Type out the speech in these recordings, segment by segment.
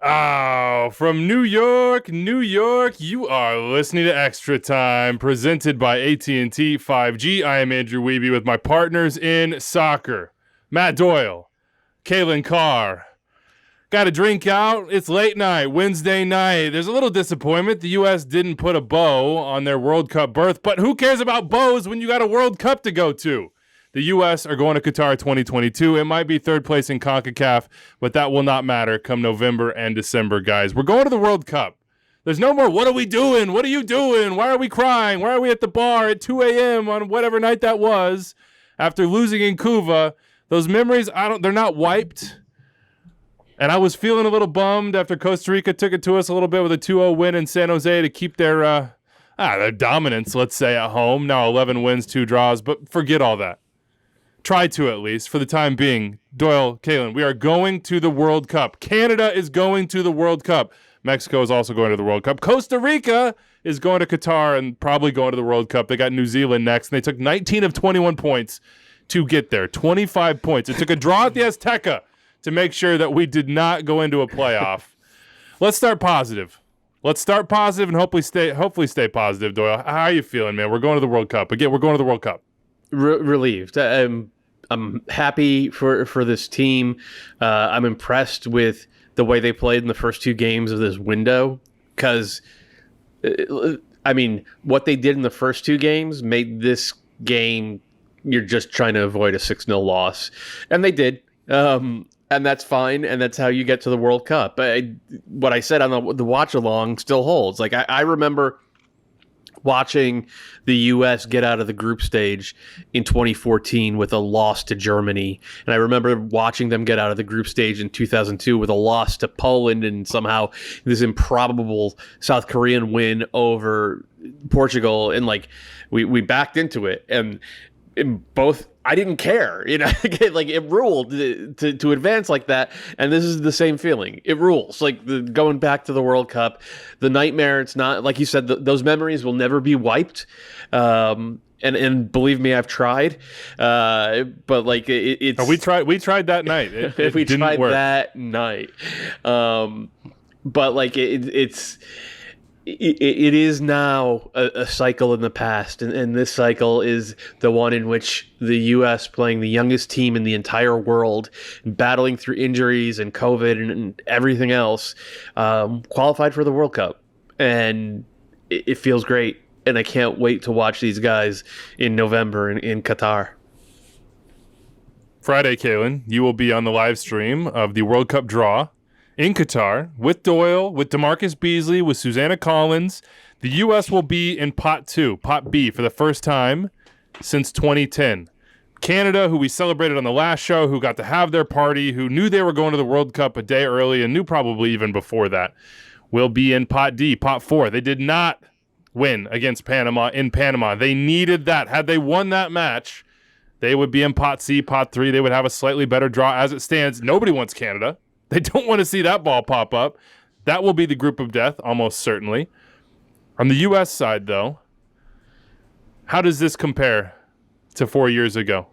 Oh, from New York, New York, you are listening to Extra Time, presented by AT&T 5G. I am Andrew Wiebe with my partners in soccer, Matt Doyle, Calen Carr. Got a drink out. It's late night, Wednesday night. There's a little disappointment. The U.S. didn't put a bow on their World Cup berth, but who cares about bows when you got a World Cup to go to? The U.S. are going to Qatar 2022. It might be third place in CONCACAF, but that will not matter come November and December, guys. We're going to the World Cup. There's no more, what are we doing? What are you doing? Why are we crying? Why are we at the bar at 2 a.m. on whatever night that was after losing in Cuba? Those memories, they're not wiped. And I was feeling a little bummed after Costa Rica took it to us a little bit with a 2-0 win in San Jose to keep their dominance, let's say, at home. Now 11 wins, 2 draws, but forget all that. Try to, at least, for the time being. Doyle, Calen, we are going to the World Cup. Canada is going to the World Cup. Mexico is also going to the World Cup. Costa Rica is going to Qatar and probably going to the World Cup. They got New Zealand next, and they took 19 of 21 points to get there. 25 points. It took a draw at the Azteca to make sure that we did not go into a playoff. Let's start positive. Let's start positive and hopefully stay positive, Doyle. How are you feeling, man? We're going to the World Cup. Again, we're going to the World Cup. Relieved. I'm happy for this team. I'm impressed with the way they played in the first 2 games of this window because, what they did in the first 2 games made this game, you're just trying to avoid a 6-0 loss. And they did. And that's fine, and that's how you get to the World Cup. What I said on the watch-along still holds. Like, I remember watching the U.S. get out of the group stage in 2014 with a loss to Germany. And I remember watching them get out of the group stage in 2002 with a loss to Poland and somehow this improbable South Korean win over Portugal. And we backed into it. And in both, I didn't care, like it ruled to advance like that. And this is the same feeling. It rules, going back to the World Cup, the nightmare. It's not, like you said, those memories will never be wiped. And believe me, I've tried. But it's. We tried that night. It we didn't tried work. that night. But it's. It is now a cycle in the past, and this cycle is the one in which the U.S. playing the youngest team in the entire world, battling through injuries and COVID and everything else, qualified for the World Cup. And it feels great, and I can't wait to watch these guys in November in Qatar. Friday, Calen, you will be on the live stream of the World Cup draw in Qatar with Doyle, with DeMarcus Beasley, with Susanna Collins. The U.S. will be in Pot 2, Pot B, for the first time since 2010. Canada, who we celebrated on the last show, who got to have their party, who knew they were going to the World Cup a day early and knew probably even before that, will be in Pot D, Pot 4. They did not win against Panama in Panama. They needed that. Had they won that match, they would be in Pot C, Pot 3. They would have a slightly better draw. As it stands, nobody wants Canada. They don't want to see that ball pop up. That will be the group of death, almost certainly. On the U.S. side, though, how does this compare to 4 years ago?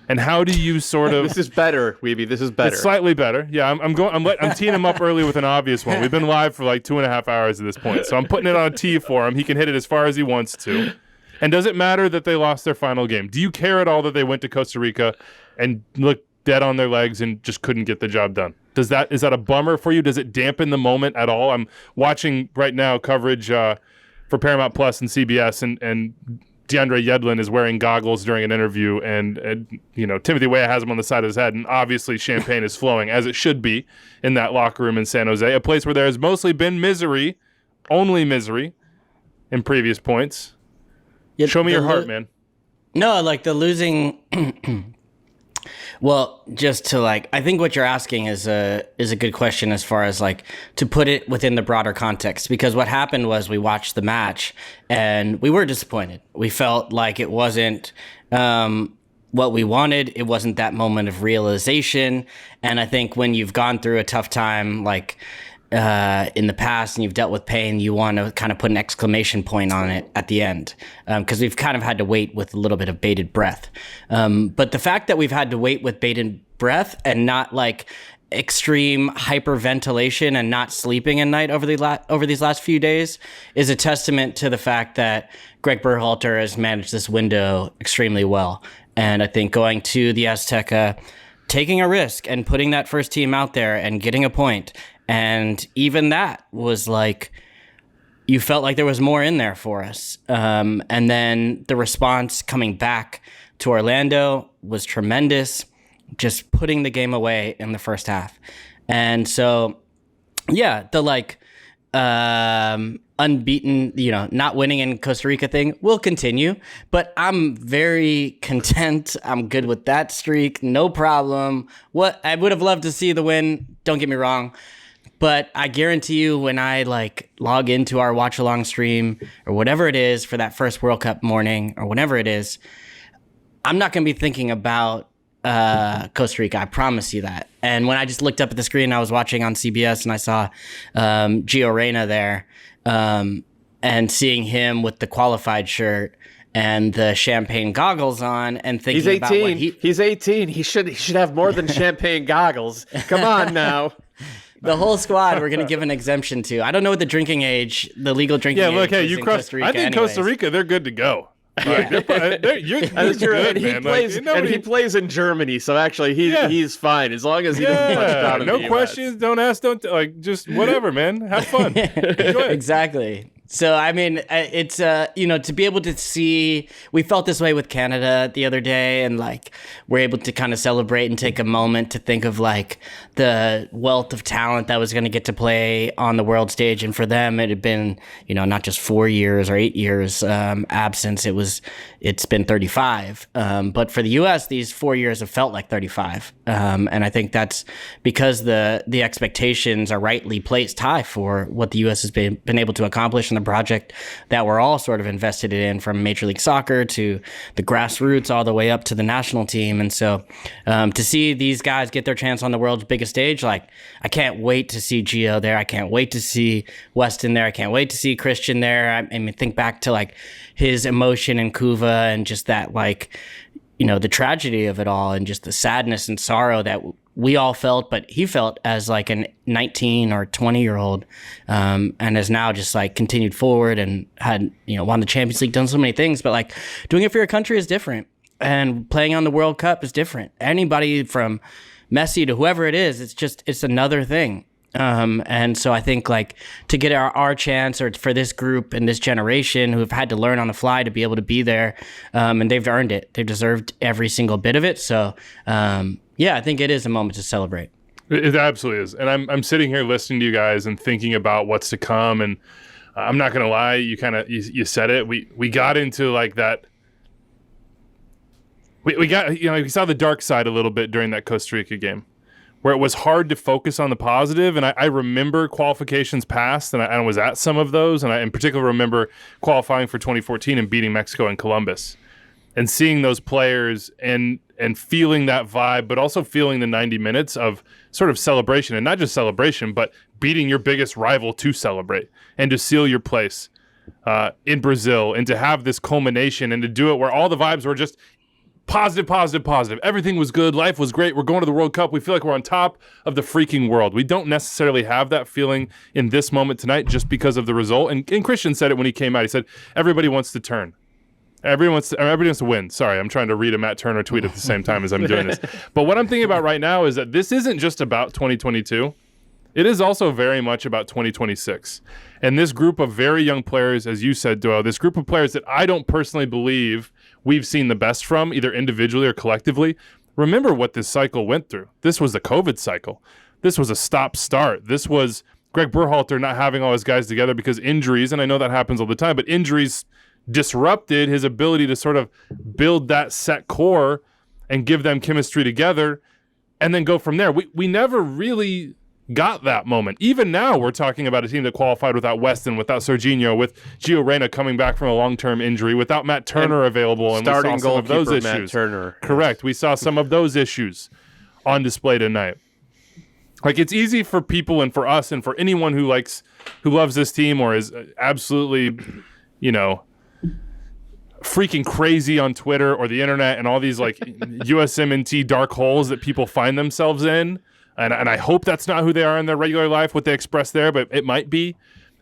And how do you sort of... This is better, Wiebe. This is better. It's slightly better. Yeah, I'm teeing him up early with an obvious one. We've been live for 2.5 hours at this point, so I'm putting it on a tee for him. He can hit it as far as he wants to. And does it matter that they lost their final game? Do you care at all that they went to Costa Rica and looked dead on their legs and just couldn't get the job done? Is that a bummer for you? Does it dampen the moment at all? I'm watching right now coverage for Paramount Plus and CBS, and DeAndre Yedlin is wearing goggles during an interview, and Timothy Weah has him on the side of his head, and obviously champagne is flowing, as it should be, in that locker room in San Jose, a place where there has mostly been misery, only misery, in previous points. Yeah, show me your heart, man. No, the losing... Well, just to I think what you're asking is a good question as far as to put it within the broader context, because what happened was we watched the match and we were disappointed. We felt like it wasn't what we wanted. It wasn't that moment of realization. And I think when you've gone through a tough time, in the past and you've dealt with pain, you want to kind of put an exclamation point on it at the end, because we've kind of had to wait with a little bit of bated breath. But the fact that we've had to wait with bated breath and not extreme hyperventilation and not sleeping at night over these last few days is a testament to the fact that Greg Berhalter has managed this window extremely well. And I think going to the Azteca, taking a risk and putting that first team out there and getting a point, and even that was like, you felt like there was more in there for us. And then the response coming back to Orlando was tremendous, just putting the game away in the first half. And so, yeah, the unbeaten, not winning in Costa Rica thing will continue, but I'm very content. I'm good with that streak. No problem. What I would have loved to see the win. Don't get me wrong. But I guarantee you, when I log into our watch along stream or whatever it is for that first World Cup morning or whatever it is, I'm not going to be thinking about Costa Rica. I promise you that. And when I just looked up at the screen, I was watching on CBS and I saw Gio Reyna there, and seeing him with the qualified shirt and the champagne goggles on, and thinking he's 18. About what he's 18. He should have more than champagne goggles. Come on now. The whole squad we're going to give an exemption to. I don't know what the legal drinking age hey, is you in crushed. Costa Rica. I think anyways. Costa Rica, they're good to go. Yeah. You're good, man. He plays in Germany, so actually he's fine as long as he doesn't punch down in no the US. questions, don't ask, just whatever, man. Have fun. Enjoy it. Exactly. So, I mean, it's, to be able to see, we felt this way with Canada the other day, and we're able to kind of celebrate and take a moment to think of the wealth of talent that was going to get to play on the world stage. And for them, it had been, not just 4 years or 8 years absence. It's been 35. But for the U.S., these 4 years have felt like 35. And I think that's because the expectations are rightly placed high for what the U.S. has been able to accomplish in the project that we're all sort of invested in, from Major League Soccer to the grassroots all the way up to the national team. And so to see these guys get their chance on the world's biggest stage, I can't wait to see Gio there. I can't wait to see Weston there. I can't wait to see Christian there. I mean, think back to his emotion in Cuva, and just that the tragedy of it all, and just the sadness and sorrow that we all felt, but he felt as an 19 or 20-year-old, and has now just continued forward and had, won the Champions League, done so many things, but doing it for your country is different, and playing on the World Cup is different. Anybody from Messi to whoever it is, it's another thing. And so I think to get our chance, or for this group and this generation who have had to learn on the fly to be able to be there, and they've earned it. They've deserved every single bit of it. So, I think it is a moment to celebrate. It absolutely is. And I'm sitting here listening to you guys and thinking about what's to come. And I'm not going to lie, you said it. We got into that. We got, we saw the dark side a little bit during that Costa Rica game, where it was hard to focus on the positive. And I remember qualifications past, and I was at some of those. And I in particular remember qualifying for 2014 and beating Mexico in Columbus, and seeing those players and feeling that vibe, but also feeling the 90 minutes of sort of celebration, and not just celebration, but beating your biggest rival to celebrate and to seal your place in Brazil, and to have this culmination and to do it where all the vibes were just positive, positive, positive. Everything was good. Life was great. We're going to the World Cup. We feel like we're on top of the freaking world. We don't necessarily have that feeling in this moment tonight just because of the result. And Christian said it when he came out. He said, everybody wants to turn. Everybody wants to win. Sorry, I'm trying to read a Matt Turner tweet at the same time as I'm doing this. But what I'm thinking about right now is that this isn't just about 2022. It is also very much about 2026. And this group of very young players, as you said, Doyle, this group of players that I don't personally believe we've seen the best from, either individually or collectively. Remember what this cycle went through. This was the COVID cycle. This was a stop-start. This was Greg Berhalter not having all his guys together because injuries, and I know that happens all the time, but injuries disrupted his ability to sort of build that set core and give them chemistry together and then go from there. We never really got that moment. Even now, we're talking about a team that qualified without Weston, without Serginho, with Gio Reyna coming back from a long-term injury, without Matt Turner available, and starting we saw some of those goalkeeper issues. Matt Turner. Correct. We saw some of those issues on display tonight. It's easy for people and for us and for anyone who loves this team or is absolutely, freaking crazy on Twitter or the internet and all these USMNT dark holes that people find themselves in. And I hope that's not who they are in their regular life, what they express there, but it might be.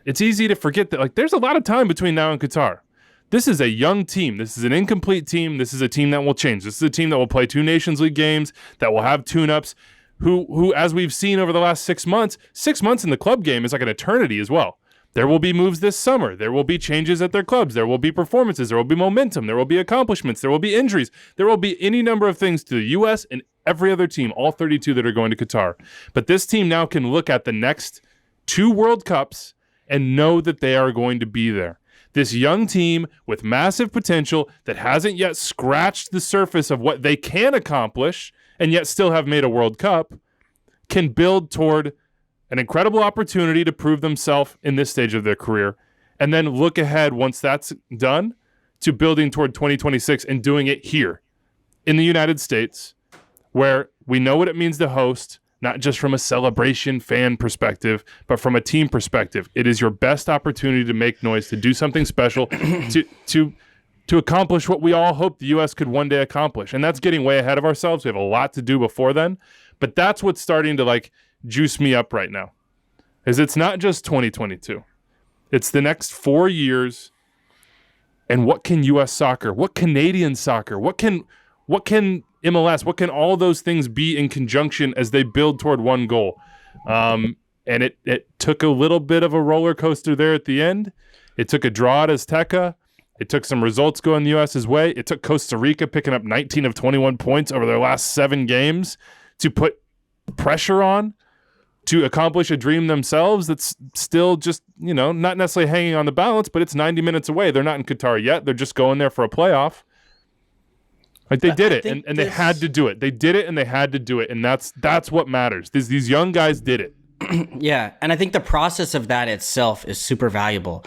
It's easy to forget that, like, there's a lot of time between now and Qatar. This is a young team. This is an incomplete team. This is a team that will change. This is a team that will play 2 Nations League games, that will have tune-ups, who, as we've seen over the last 6 months in the club game is like an eternity as well. There will be moves this summer. There will be changes at their clubs. There will be performances. There will be momentum. There will be accomplishments. There will be injuries. There will be any number of things to the U.S. and every other team, all 32 that are going to Qatar. But this team now can look at the next 2 World Cups and know that they are going to be there. This young team with massive potential that hasn't yet scratched the surface of what they can accomplish and yet still have made a World Cup can build toward an incredible opportunity to prove themselves in this stage of their career, and then look ahead once that's done to building toward 2026 and doing it here in the United States, where we know what it means to host, not just from a celebration fan perspective, but from a team perspective. It is your best opportunity to make noise, to do something special, to accomplish what we all hope the U.S. could one day accomplish. And that's getting way ahead of ourselves. We have a lot to do before then, but that's what's starting to like juice me up right now, is it's not just 2022. It's the next 4 years. And what can U.S. soccer, what Canadian soccer, what can MLS, what can all those things be in conjunction as they build toward one goal? And it took a little bit of a roller coaster there at the end. It took a draw at Azteca. It took some results going the U.S.'s way. It took Costa Rica picking up 19 of 21 points over their last 7 games to put pressure on, to accomplish a dream themselves that's still just, not necessarily hanging on the balance, but it's 90 minutes away. They're not in Qatar yet. They're just going there for a playoff. Like, they did it, and they had to do it. They did it, and they had to do it, and that's what matters. These young guys did it. Yeah, and I think the process of that itself is super valuable,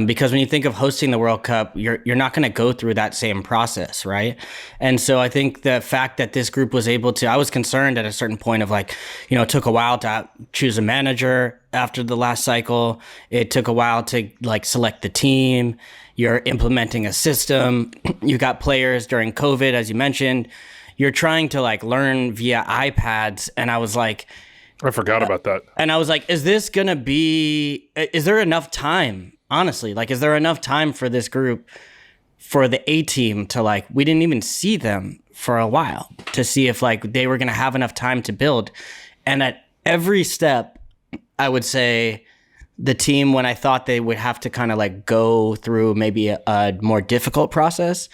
because when you think of hosting the World Cup, you're not going to go through that same process, right? And so I think the fact that this group was able to, I was concerned at a certain point of like, it took a while to choose a manager after the last cycle. It took a while to like select the team. You're implementing a system. You got players during COVID, as you mentioned. You're trying to like learn via iPads, and I was like, I forgot about that. And I was like, is there enough time? Honestly, like, is there enough time for this group, for the A team to like, we didn't even see them for a while to see if like they were going to have enough time to build. And at every step, I would say the team, when I thought they would have to kind of like go through maybe a more difficult process,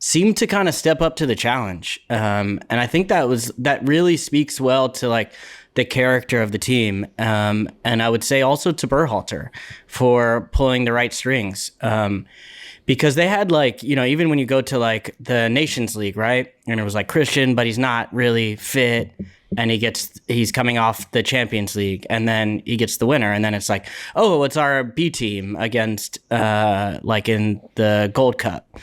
seemed to kind of step up to the challenge. And I think that really speaks well to like the character of the team. And I would say also to Berhalter for pulling the right strings. Because they had like, even when you go to like the Nations League, right? And it was like Christian, but he's not really fit. And he's coming off the Champions League, and then he gets the winner. And then it's like, oh, it's our B team against like in the Gold Cup.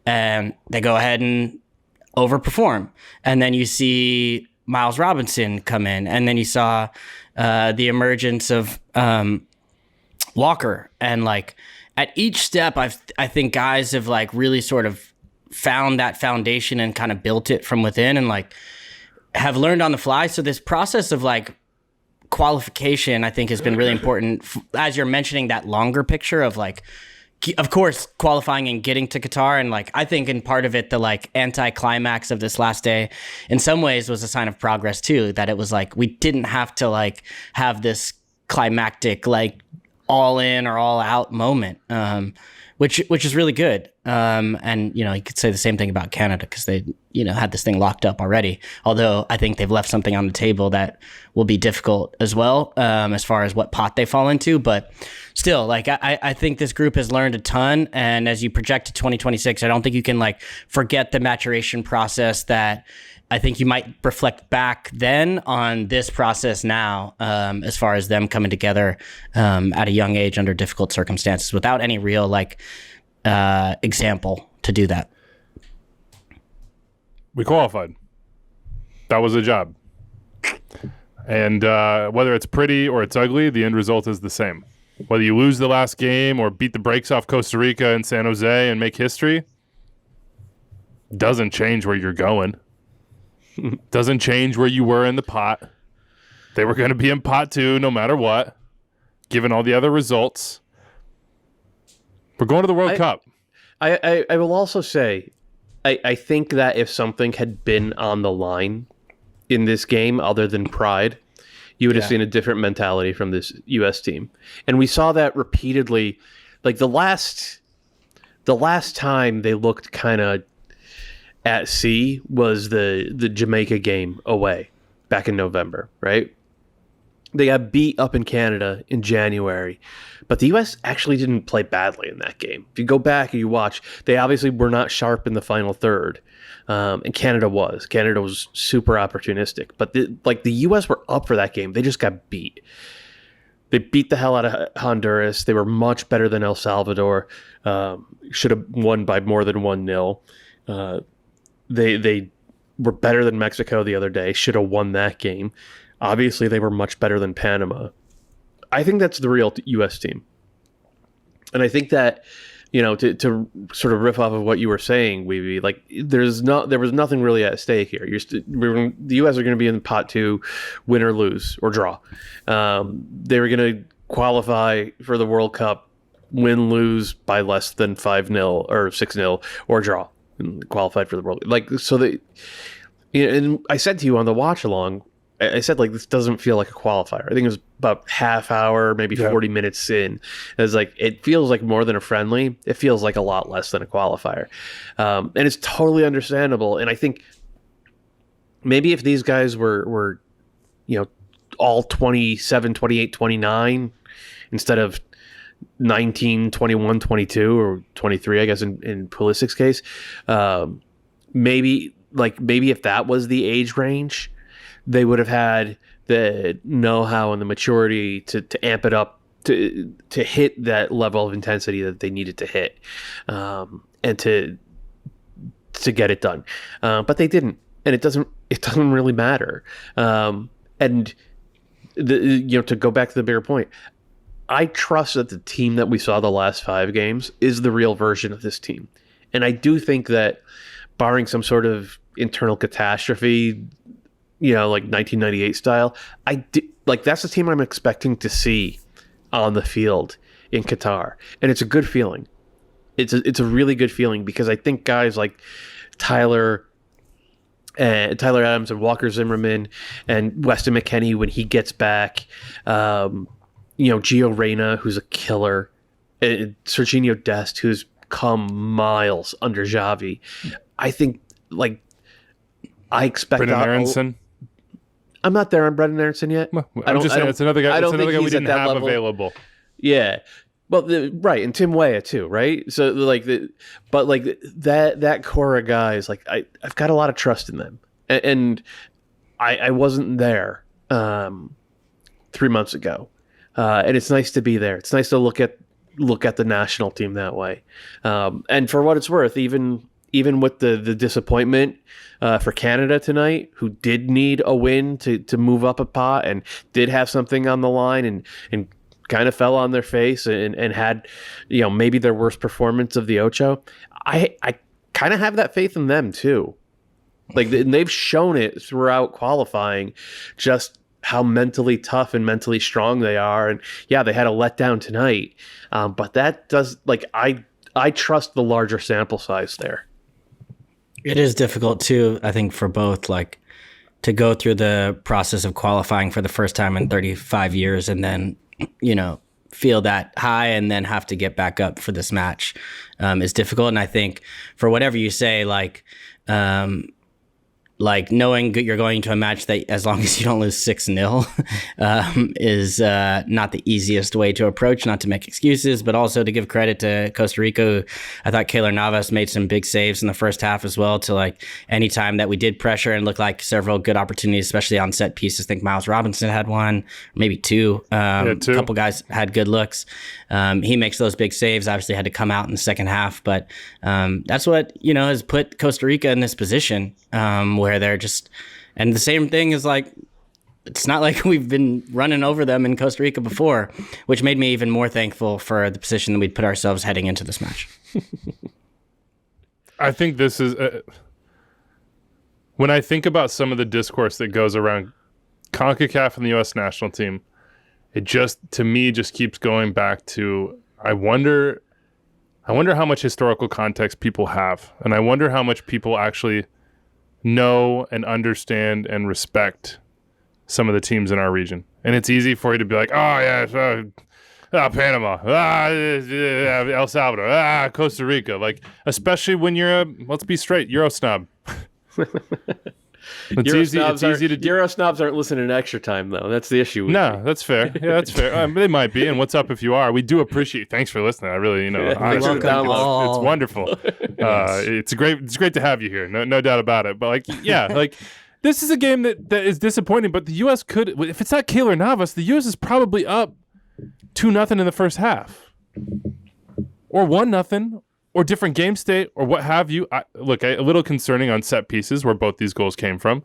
And they go ahead and overperform. And then you see Miles Robinson come in, and then you saw the emergence of Walker. And like at each step, I think guys have like really sort of found that foundation and kind of built it from within, and like have learned on the fly. So this process of like qualification, I think, has been really important, as you're mentioning that longer picture of like, of course, qualifying and getting to Qatar. And like, I think in part of it, the like anti-climax of this last day in some ways was a sign of progress too, that it was like, we didn't have to like have this climactic, like all in or all out moment, which is really good. And, you could say the same thing about Canada, because they, had this thing locked up already. Although I think they've left something on the table that will be difficult as well, as far as what pot they fall into. But still, like, I think this group has learned a ton. And as you project to 2026, I don't think you can like forget the maturation process that I think you might reflect back then on this process now, as far as them coming together at a young age under difficult circumstances without any real like example to do that. We qualified. That was a job. And whether it's pretty or it's ugly, the end result is the same. Whether you lose the last game or beat the brakes off Costa Rica and San Jose and make history, doesn't change where you're going. Doesn't change where you were in the pot. They were going to be in pot 2 no matter what, given all the other results. We're going to the World Cup. I will also say, I think that if something had been on the line in this game other than pride, you would have seen a different mentality from this U.S. team. And we saw that repeatedly. Like the last time they looked kind of at sea was the Jamaica game away back in November, right? They got beat up in Canada in January, but the U.S. actually didn't play badly in that game. If you go back and you watch, they obviously were not sharp in the final third, and Canada was. Canada was super opportunistic, but the U.S. were up for that game. They just got beat. They beat the hell out of Honduras. They were much better than El Salvador. Should have won by more than 1-0. They were better than Mexico the other day. Should have won that game. Obviously, they were much better than Panama. I think that's the real U.S. team. And I think that, to sort of riff off of what you were saying, Weeby, like there was nothing really at stake here. The U.S. are going to be in pot 2, win or lose or draw. They were going to qualify for the World Cup, win, lose by less than 5-0 or 6-0 or draw, and qualified for the World Cup. Like, so and I said to you on the watch along, I said, like, this doesn't feel like a qualifier. I think it was about half hour, maybe 40 minutes in. It feels like more than a friendly. It feels like a lot less than a qualifier. And it's totally understandable. And I think maybe if these guys were all 27, 28, 29 instead of 19, 21, 22 or 23, I guess in Pulisic's case, maybe if that was the age range, they would have had the know-how and the maturity to amp it up to hit that level of intensity that they needed to hit, and to get it done. But they didn't, and it doesn't really matter. And to go back to the bigger point, I trust that the team that we saw the last 5 games is the real version of this team, and I do think that, barring some sort of internal catastrophe, like 1998 style, that's the team I'm expecting to see on the field in Qatar, and it's a good feeling. It's a really good feeling, because I think guys like Tyler Adams and Walker Zimmerman and Weston McKennie, when he gets back, Gio Reyna, who's a killer, and Serginho Dest, who's come miles under Xavi. I think, I expect Brendan Aronson. I'm not there on Brendan Aronson yet. Well, I'm just saying it's another guy. It's another guy we didn't have level available. Yeah, well, right, and Tim Weah too, right? So that core of guys, I've got a lot of trust in them, and I wasn't there 3 months ago, and it's nice to be there. It's nice to look at the national team that way, and for what it's worth, even with the disappointment for Canada tonight, who did need a win to move up a pot and did have something on the line and kind of fell on their face and had, maybe their worst performance of the Ocho, I kind of have that faith in them too. They've shown it throughout qualifying just how mentally tough and mentally strong they are. And yeah, they had a letdown tonight, but that does, I trust the larger sample size there. It is difficult too, I think, for both, to go through the process of qualifying for the first time in 35 years and then, feel that high and then have to get back up for this match is difficult. And I think for whatever you say, knowing you're going to a match that, as long as you don't lose 6-0, is not the easiest way to approach, not to make excuses, but also to give credit to Costa Rica. I thought Keylor Navas made some big saves in the first half as well, to any time that we did pressure, and looked like several good opportunities, especially on set pieces. I think Miles Robinson had one, maybe two. Two. A couple guys had good looks. He makes those big saves, obviously had to come out in the second half, but that's what, has put Costa Rica in this position, where they're just, and the same thing is it's not like we've been running over them in Costa Rica before, which made me even more thankful for the position that we'd put ourselves heading into this match. I think this is, when I think about some of the discourse that goes around CONCACAF and the U.S. national team, it just, to me, just keeps going back to, I wonder how much historical context people have, and I wonder how much people actually know and understand and respect some of the teams in our region. And it's easy for you to be like, oh yeah, Panama, El Salvador, Costa Rica, like, especially when you're let's be straight, Euro snob. It's easy to do. Euro snobs aren't listening to Extra Time, though. That's the issue. No, that's fair. Yeah, that's fair. They might be. And what's up if you are? We do appreciate. Thanks for listening. I really, honestly, it's wonderful. It's great to have you here. No doubt about it. But this is a game that is disappointing. But the U.S. could, if it's not Keylor Navas, the U.S. is probably up 2-0 in the first half, or 1-0. Or different game state, or what have you. A little concerning on set pieces where both these goals came from,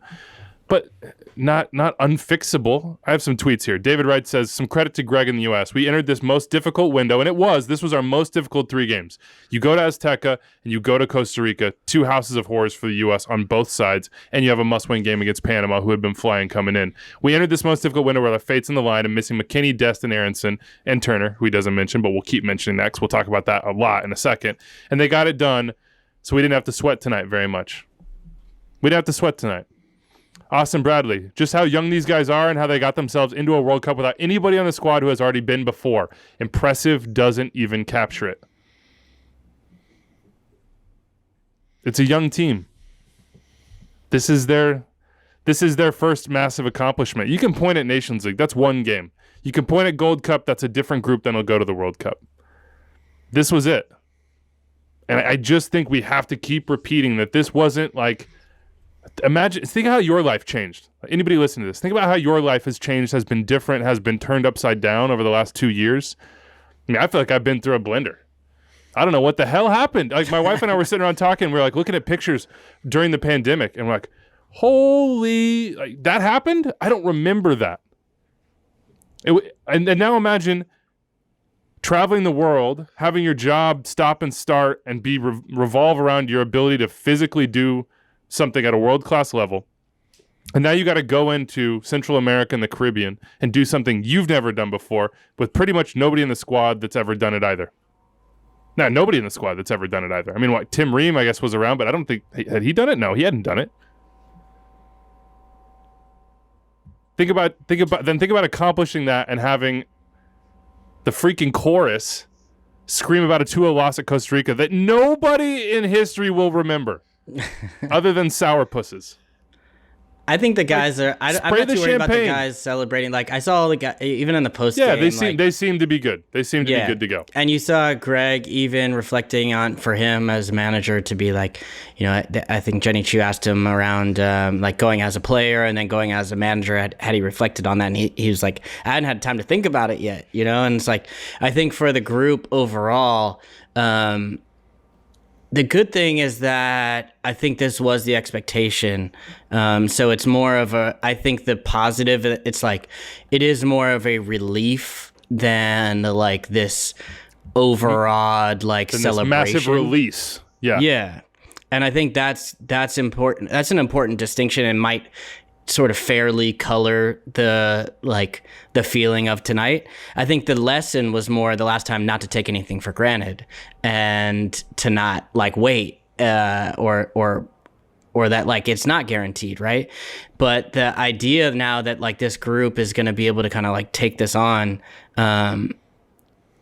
but not unfixable. I have some tweets here. David Wright says, some credit to Greg in the U.S. We entered this most difficult window, and this was our most difficult 3 games. You go to Azteca, and you go to Costa Rica, 2 houses of horrors for the U.S. on both sides, and you have a must-win game against Panama, who had been flying coming in. We entered this most difficult window where the fate's in the line and missing McKinney, Dest, and Aronson, and Turner, who he doesn't mention, but we'll keep mentioning next. We'll talk about that a lot in a second. And they got it done, so we didn't have to sweat tonight very much. We didn't have to sweat tonight. Austin Bradley, just how young these guys are and how they got themselves into a World Cup without anybody on the squad who has already been before. Impressive doesn't even capture it. It's a young team. This is their first massive accomplishment. You can point at Nations League. That's one game. You can point at Gold Cup. That's a different group than will go to the World Cup. This was it. And I just think we have to keep repeating that this wasn't like... think how your life changed. Anybody listening to this, think about how your life has changed, has been different, has been turned upside down over the last 2 years. I mean, I feel like I've been through a blender. I don't know what the hell happened. Like, my wife and I were sitting around talking, we were like looking at pictures during the pandemic, and we're like, holy, like, that happened? I don't remember that. And now imagine traveling the world, having your job stop and start and be revolve around your ability to physically do something at a world-class level, and now you got to go into Central America and the Caribbean and do something you've never done before with pretty much nobody in the squad that's ever done it either. No, nobody in the squad that's ever done it either. I mean, Tim Ream, I guess, was around, but I don't think... Had he done it? No, he hadn't done it. Think about accomplishing that and having the freaking chorus scream about a 2-0 loss at Costa Rica that nobody in history will remember. Other than sourpusses. I think the guys are. I'm not too worried about the guys celebrating. Like, I saw all the guys, even in the post game. Yeah, they seem to be good. They seem to be good to go. And you saw Greg even reflecting on, for him as manager, to be like, I think Jenny Chu asked him around like going as a player and then going as a manager. Had he reflected on that? And he was like, I hadn't had time to think about it yet. And it's like, I think for the group overall. The good thing is that I think this was the expectation. So it's more of I think the positive, it's like, it is more of a relief than like this overawed like celebration. This massive release. Yeah. Yeah. And I think that's important. That's an important distinction and might sort of fairly color the feeling of tonight. I think the lesson was more the last time not to take anything for granted and to not like wait or that like it's not guaranteed, right? But the idea now that like this group is going to be able to kind of like take this on,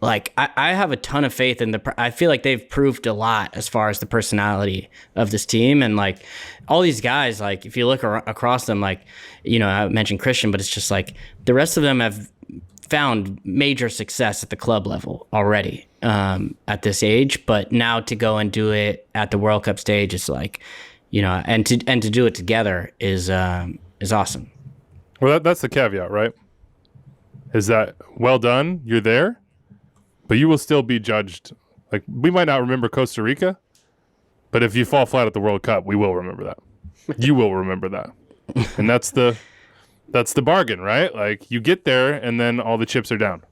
like I have a ton of faith in I feel like they've proved a lot as far as the personality of this team. And like all these guys, like if you look across them, like, I mentioned Christian, but it's just like the rest of them have found major success at the club level already at this age. But now to go and do it at the World Cup stage is like, and to do it together is awesome. Well, that's the caveat, right? Is that well done? You're there. But you will still be judged. Like, we might not remember Costa Rica, but if you fall flat at the World Cup, we will remember that. You will remember that. And that's the bargain, right? Like, you get there, and then all the chips are down.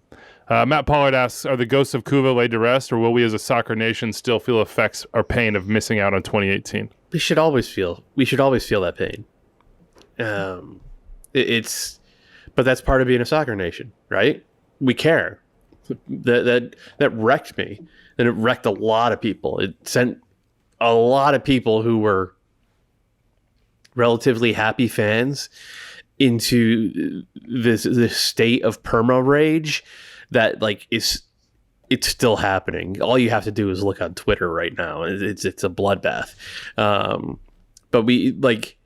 Matt Pollard asks, are the ghosts of Cuba laid to rest, or will we as a soccer nation still feel effects or pain of missing out on 2018? We should always feel that pain. It's But that's part of being a soccer nation, right? We care. That wrecked me, and it wrecked a lot of people. It sent a lot of people who were relatively happy fans into this state of perma rage that like it's still happening. All you have to do is look on Twitter right now. It's a bloodbath. But we like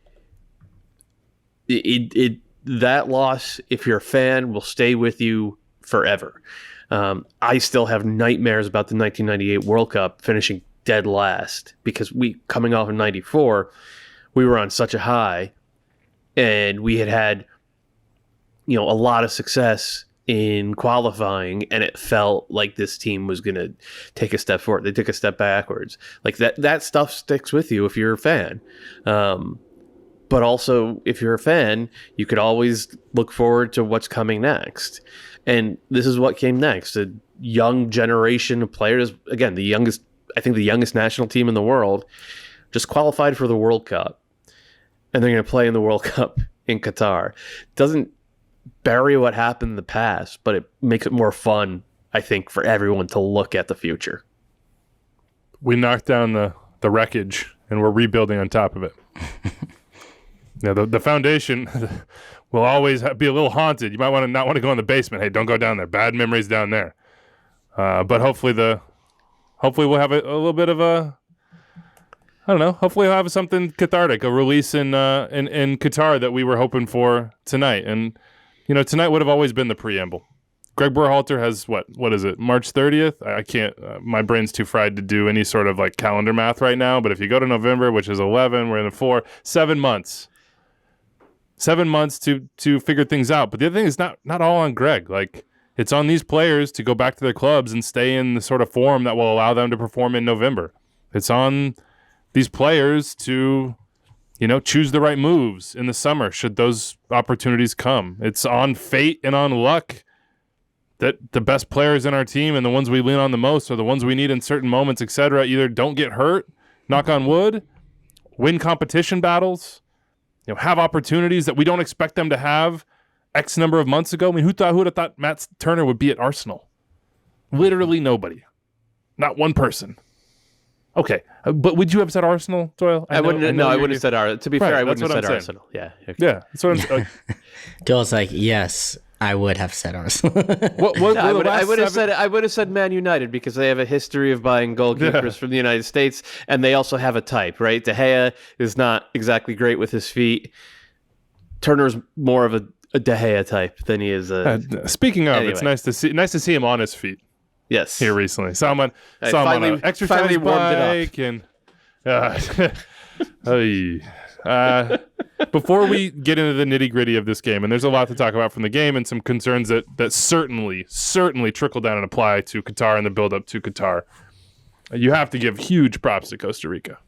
it that loss, if you're a fan, will stay with you forever. I still have nightmares about the 1998 World Cup finishing dead last because coming off of 94, we were on such a high and we had a lot of success in qualifying, and it felt like this team was going to take a step forward. They took a step backwards. Like that stuff sticks with you if you're a fan. But also, if you're a fan, you could always look forward to what's coming next. And this is what came next. A young generation of players, again, the youngest national team in the world, just qualified for the World Cup. And they're going to play in the World Cup in Qatar. Doesn't bury what happened in the past, but it makes it more fun, I think, for everyone to look at the future. We knocked down the wreckage, and we're rebuilding on top of it. The foundation will always be a little haunted. You might not want to go in the basement. Hey, don't go down there. Bad memories down there. But hopefully we'll have a little bit of a, I don't know. Hopefully we'll have something cathartic, a release in Qatar that we were hoping for tonight. And tonight would have always been the preamble. Greg Berhalter has what is it? March 30th? I can't. My brain's too fried to do any sort of like calendar math right now. But if you go to November, which is 11, we're in 7 months. 7 months to figure things out. But the other thing is not all on Greg. Like, it's on these players to go back to their clubs and stay in the sort of form that will allow them to perform in November. It's on these players to, choose the right moves in the summer should those opportunities come. It's on fate and on luck that the best players in our team and the ones we lean on the most are the ones we need in certain moments, etc. Either don't get hurt, knock on wood, win competition battles, have opportunities that we don't expect them to have X number of months ago. I mean, who would have thought Matt Turner would be at Arsenal? Literally nobody. Not one person. Okay, but would you have said Arsenal, Doyle? I wouldn't have said Arsenal. To be fair, I wouldn't have said Arsenal. Yeah. Okay. Yeah. That's what I'm saying. Doyle's like, yes, I would have said Arsenal. I would have said Man United because they have a history of buying goalkeepers from the United States, and they also have a type, right? De Gea is not exactly great with his feet. Turner's more of a De Gea type than he is a. Speaking of, it's nice to see him on his feet. Yes, here recently. Saw him on an exercise bike, and before we get into the nitty gritty of this game, and there's a lot to talk about from the game, and some concerns that certainly trickle down and apply to Qatar and the build up to Qatar. You have to give huge props to Costa Rica.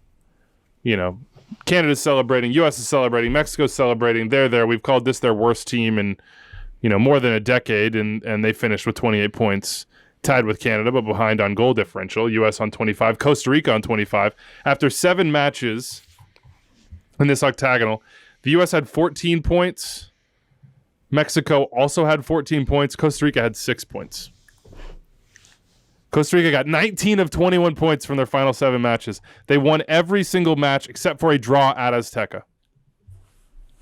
Canada's celebrating, U.S. is celebrating, Mexico's celebrating. They're there. We've called this their worst team in more than a decade, and they finished with 28 points. Tied with Canada, but behind on goal differential. U.S. on 25, Costa Rica on 25. After 7 matches in this octagonal, the U.S. had 14 points. Mexico also had 14 points. Costa Rica had 6 points. Costa Rica got 19 of 21 points from their final 7 matches. They won every single match except for a draw at Azteca.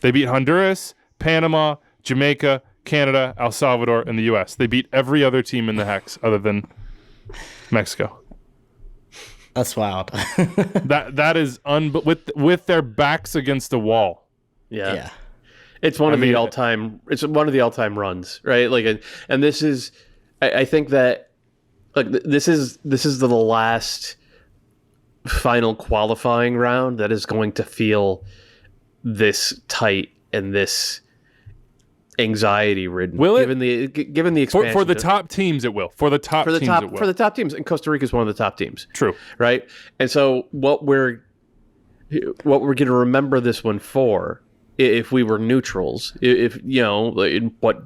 They beat Honduras, Panama, Jamaica, Canada, El Salvador, and the U.S. They beat every other team in the Hex other than Mexico. That's wild. that is with their backs against the wall. Yeah. It's one of the all-time. It's one of the all-time runs, right? Like, and this is, I think that, like, this is the last final qualifying round that is going to feel this tight and this anxiety ridden. Will it? Given the expansion for the top teams, it will. For the top teams, and Costa Rica is one of the top teams. True, right? And so what we're going to remember this one for, if we were neutrals, if in what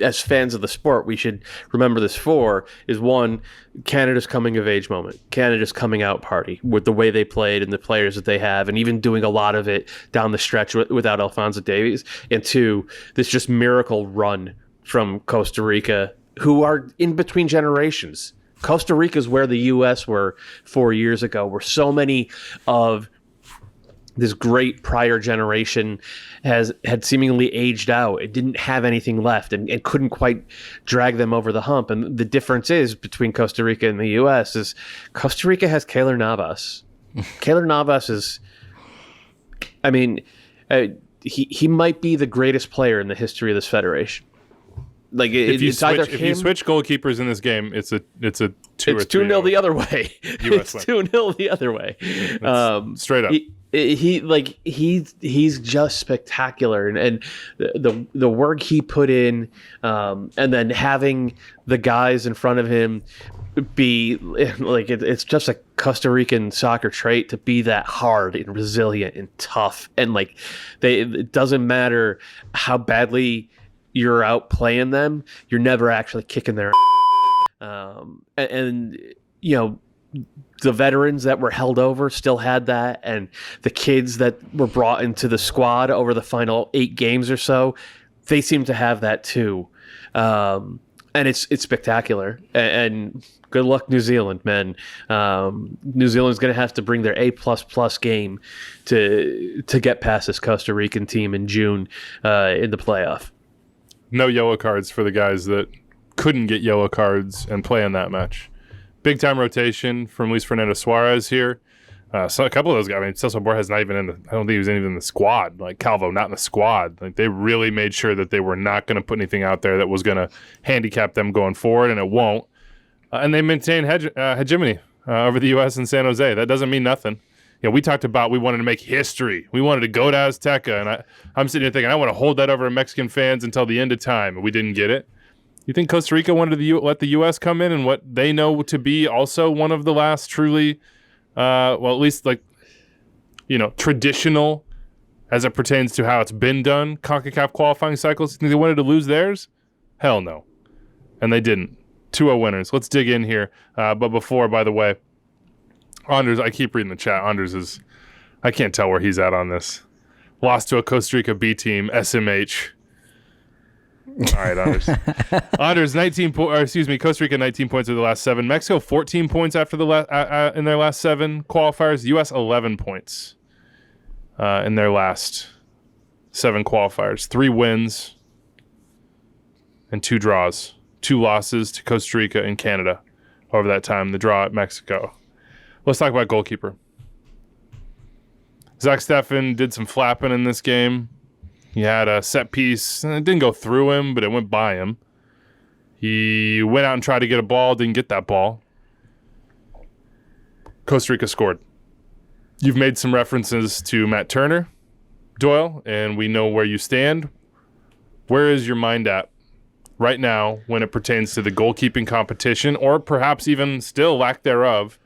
as fans of the sport, we should remember this for is one, Canada's coming of age moment, Canada's coming out party with the way they played and the players that they have, and even doing a lot of it down the stretch without Alphonso Davies. And two, this just miracle run from Costa Rica, who are in between generations. Costa Rica is where the U.S. were 4 years ago, where so many of this great prior generation had seemingly aged out. It didn't have anything left and couldn't quite drag them over the hump. And the difference is between Costa Rica and the U.S. is Costa Rica has Keylor Navas. Keylor Navas is, I mean, he might be the greatest player in the history of this federation. Like if you if switch goalkeepers in this game, it's 2-0 the other way. US It's 2-0 the other way. Straight up. He's just spectacular, and the work he put in, and then having the guys in front of him be like it's just a Costa Rican soccer trait to be that hard and resilient and tough, and like it doesn't matter how badly you're out playing them, you're never actually kicking their and you know, the veterans that were held over still had that, and the kids that were brought into the squad over the final 8 games or so, they seem to have that too. And it's spectacular. And good luck, New Zealand, man. New Zealand's going to have to bring their A++ game to get past this Costa Rican team in June in the playoff. No yellow cards for the guys that couldn't get yellow cards and play in that match. Big time rotation from Luis Fernando Suarez here. So a couple of those guys. I mean, Celso Borges not even in the. I don't think he was even in the squad. Like Calvo, not in the squad. Like they really made sure that they were not going to put anything out there that was going to handicap them going forward, and it won't. And they maintain hegemony over the U.S. in San Jose. That doesn't mean nothing. You know, we talked about we wanted to make history. We wanted to go to Azteca, and I'm sitting here thinking I want to hold that over to Mexican fans until the end of time, and we didn't get it. You think Costa Rica wanted to let the U.S. come in and what they know to be also one of the last truly, well, at least like, you know, traditional as it pertains to how it's been done, CONCACAF qualifying cycles? You think they wanted to lose theirs? Hell no. And they didn't. 2-0 winners. Let's dig in here. But before, by the way, Anders, I keep reading the chat. Anders is, I can't tell where he's at on this. Lost to a Costa Rica B team, SMH. All right, Anders. Anders, Costa Rica 19 points of the last 7. Mexico 14 points after the in their last 7 qualifiers. U.S. 11 points in their last 7 qualifiers. 3 wins and 2 draws. 2 losses to Costa Rica and Canada over that time. The draw at Mexico. Let's talk about goalkeeper. Zack Steffen did some flapping in this game. He had a set piece. It didn't go through him, but it went by him. He went out and tried to get a ball, didn't get that ball. Costa Rica scored. You've made some references to Matt Turner, Doyle, and we know where you stand. Where is your mind at right now when it pertains to the goalkeeping competition, or perhaps even still lack thereof,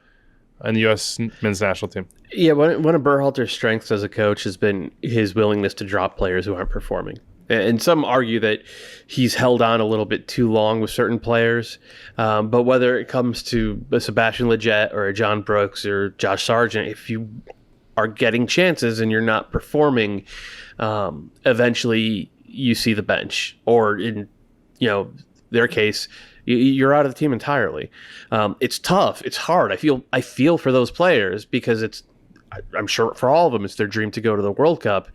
in the U.S. men's national team? Yeah, one of Berhalter's strengths as a coach has been his willingness to drop players who aren't performing. And some argue that he's held on a little bit too long with certain players. But whether it comes to a Sebastian Lletget or a John Brooks or Josh Sargent, if you are getting chances and you're not performing, eventually you see the bench. Or in their case, you're out of the team entirely. It's tough. It's hard. I feel for those players because I'm sure for all of them, it's their dream to go to the World Cup.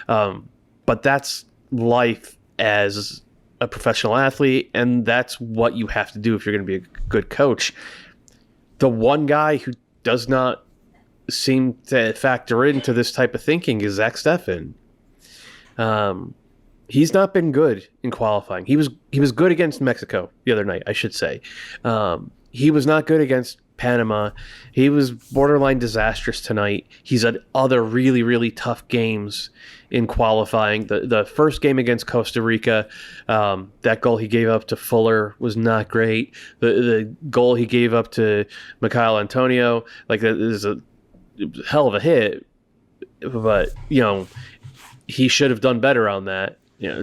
But that's life as a professional athlete, and that's what you have to do if you're going to be a good coach. The one guy who does not seem to factor into this type of thinking is Zack Steffen. He's not been good in qualifying. He was good against Mexico the other night, I should say. He was not good against Panama. He was borderline disastrous tonight. He's had other really, really tough games in qualifying. The first game against Costa Rica, that goal he gave up to Fuller was not great. The goal he gave up to Mikhail Antonio, like, that is a hell of a hit. But, he should have done better on that.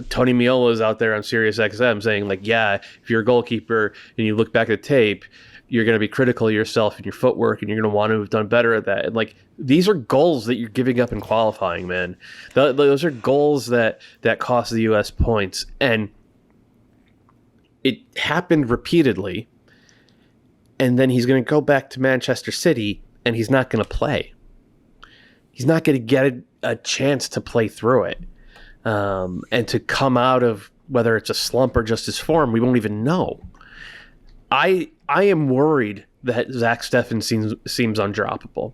Tony Meola is out there on Sirius XM saying like, yeah, if you're a goalkeeper and you look back at the tape, you're going to be critical of yourself and your footwork, and you're going to want to have done better at that. And like, these are goals that you're giving up in qualifying, man. Those are goals that cost the U.S. points, and it happened repeatedly. And then he's going to go back to Manchester City, and he's not going to play. He's not going to get a chance to play through it, and to come out of whether it's a slump or just his form, we won't even know. I am worried that Zack Steffen seems undroppable.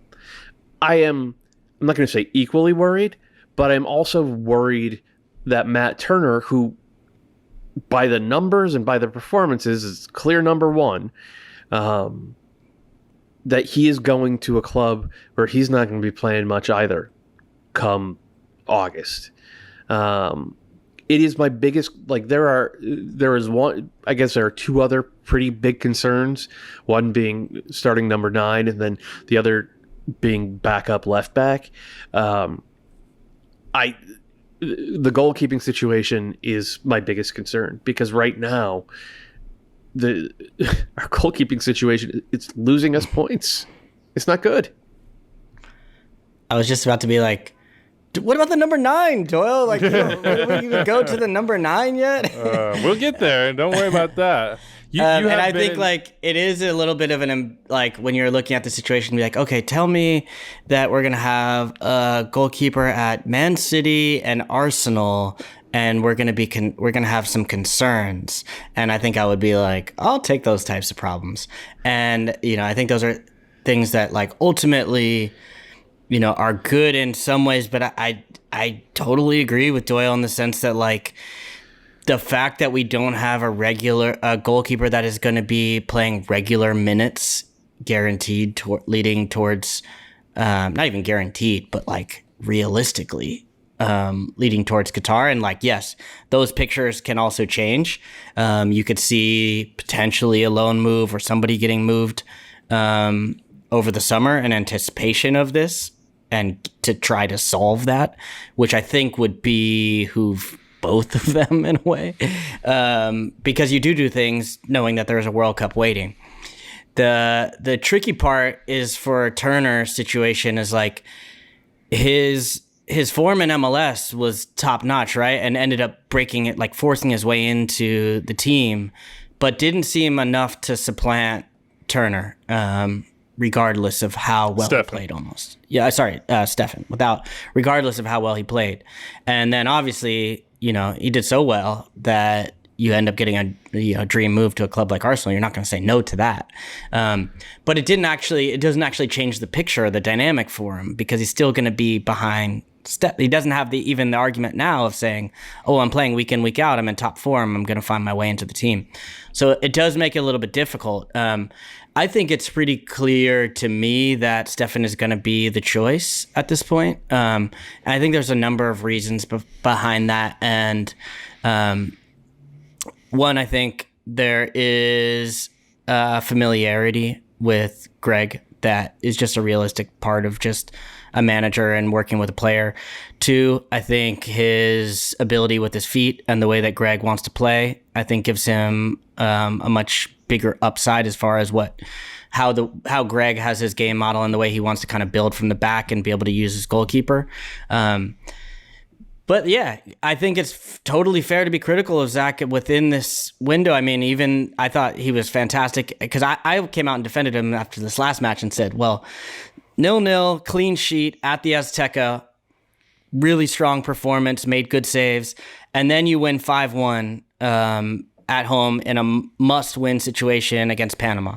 I'm not going to say equally worried, but I'm also worried that Matt Turner, who by the numbers and by the performances is clear number one, that he is going to a club where he's not going to be playing much either come August. It is my biggest, like there is one, I guess there are two other pretty big concerns, one being starting number 9 and then the other being backup left back. The goalkeeping situation is my biggest concern because right now our goalkeeping situation, it's losing us points. It's not good. I was just about to be like, what about the number 9, Doyle? Like, did we even go to the number 9 yet? We'll get there. Don't worry about that. And I think like it is a little bit of an like when you're looking at the situation, be like, okay, tell me that we're gonna have a goalkeeper at Man City and Arsenal, and we're gonna have some concerns. And I think I would be like, I'll take those types of problems. And I think those are things that like ultimately, are good in some ways. But I totally agree with Doyle in the sense that like, the fact that we don't have a goalkeeper that is going to be playing regular minutes guaranteed leading towards, not even guaranteed, but like realistically, leading towards Qatar. And like, yes, those pictures can also change. You could see potentially a loan move or somebody getting moved, over the summer in anticipation of this and to try to solve that, which I think would behoove both of them in a way, because you do things knowing that there's a World Cup waiting. The tricky part is for Turner's situation is like his form in MLS was top notch, right? And ended up breaking it, like forcing his way into the team, but didn't seem enough to supplant Turner, regardless of how well he played almost. Yeah, sorry, Steffen, regardless of how well he played. And then obviously, he did so well that you end up getting a dream move to a club like Arsenal. You're not going to say no to that. But it doesn't actually change the picture or the dynamic for him because he's still going to be behind. He doesn't have even the argument now of saying, oh, I'm playing week in, week out. I'm in top form. I'm going to find my way into the team. So it does make it a little bit difficult. I think it's pretty clear to me that Steffen is going to be the choice at this point. And I think there's a number of reasons behind that. And one, I think there is familiarity with Greg that is just a realistic part of just a manager and working with a player. 2, I think his ability with his feet and the way that Greg wants to play, I think gives him a much bigger upside as far as how Greg has his game model and the way he wants to kind of build from the back and be able to use his goalkeeper. But yeah, I think it's totally fair to be critical of Zack within this window. I mean, even I thought he was fantastic because I came out and defended him after this last match and said, well, 0-0, clean sheet at the Azteca, really strong performance, made good saves, and then you win 5-1 at home in a must-win situation against Panama.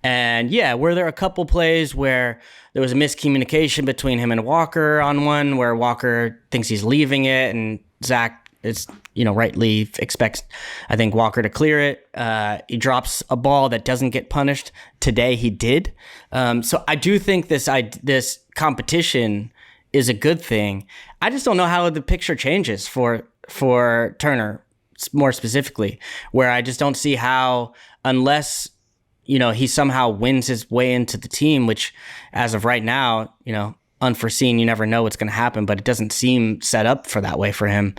And yeah, were there a couple plays where there was a miscommunication between him and Walker on one where Walker thinks he's leaving it and Zack is, rightly expects, I think, Walker to clear it. He drops a ball that doesn't get punished. Today he did. So I do think this competition is a good thing. I just don't know how the picture changes for Turner more specifically, where I just don't see how, unless he somehow wins his way into the team, which as of right now, unforeseen. You never know what's going to happen, but it doesn't seem set up for that way for him.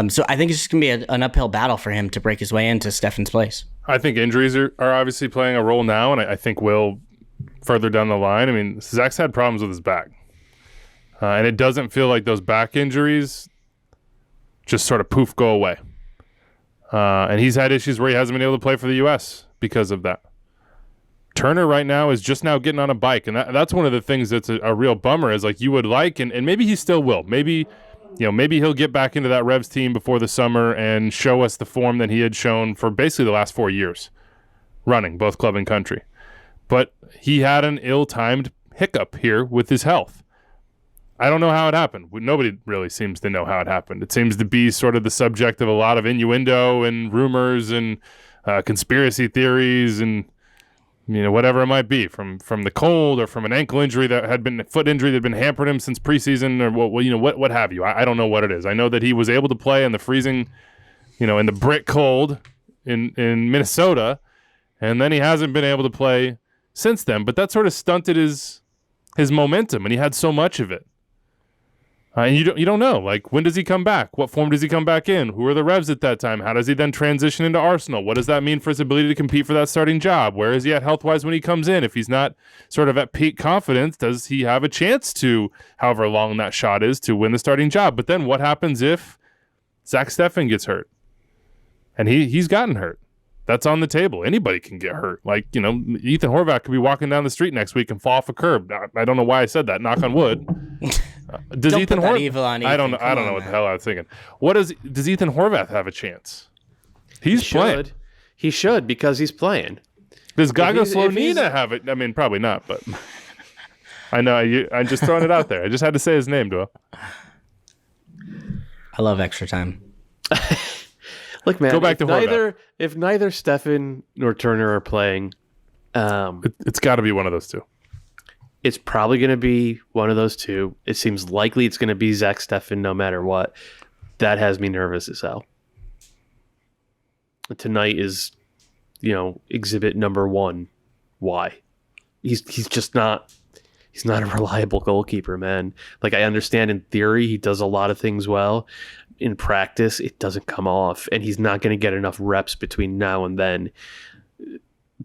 So I think it's just going to be an uphill battle for him to break his way into Steffen's place. I think injuries are obviously playing a role now, and I think will further down the line. I mean, Zach's had problems with his back. And it doesn't feel like those back injuries just sort of poof go away. And he's had issues where he hasn't been able to play for the U.S. because of that. Turner right now is just now getting on a bike, and that's one of the things that's a real bummer is like you would like, and maybe he still will. Maybe he'll get back into that Revs team before the summer and show us the form that he had shown for basically the last 4 years running both club and country. But he had an ill-timed hiccup here with his health. I don't know how it happened. Nobody really seems to know how it happened. It seems to be sort of the subject of a lot of innuendo and rumors and conspiracy theories and whatever it might be, from the cold or from an ankle injury that had been a foot injury that had been hampering him since preseason or what have you. I don't know what it is. I know that he was able to play in the freezing, in the brick cold in Minnesota, and then he hasn't been able to play since then. But that sort of stunted his momentum, and he had so much of it. And you don't know, like, when does he come back? What form does he come back in? Who are the Revs at that time? How does he then transition into Arsenal? What does that mean for his ability to compete for that starting job? Where is he at health-wise when he comes in? If he's not sort of at peak confidence, does he have a chance to, however long that shot is, to win the starting job? But then what happens if Zack Steffen gets hurt? And he's gotten hurt. That's on the table. Anybody can get hurt. Like, Ethan Horvath could be walking down the street next week and fall off a curb. I don't know why I said that. Knock on wood. Does don't Ethan put that evil on Ethan. I don't know. I don't know what the hell I was thinking. Does Ethan Horvath have a chance? He playing. He should, because he's playing. Does Gago Slonina have it? I mean, probably not, but I know. I'm just throwing it out there. I just had to say his name, Doyle. I love extra time. Look, man. Go back to Horvath. If neither Steffen nor Turner are playing, it's got to be one of those two. It's probably going to be one of those two. It seems likely it's going to be Zack Steffen no matter what. That has me nervous as hell. Tonight is, exhibit number one. Why? He's just not. He's not a reliable goalkeeper, man. Like, I understand in theory he does a lot of things well. In practice, it doesn't come off, and he's not going to get enough reps between now and then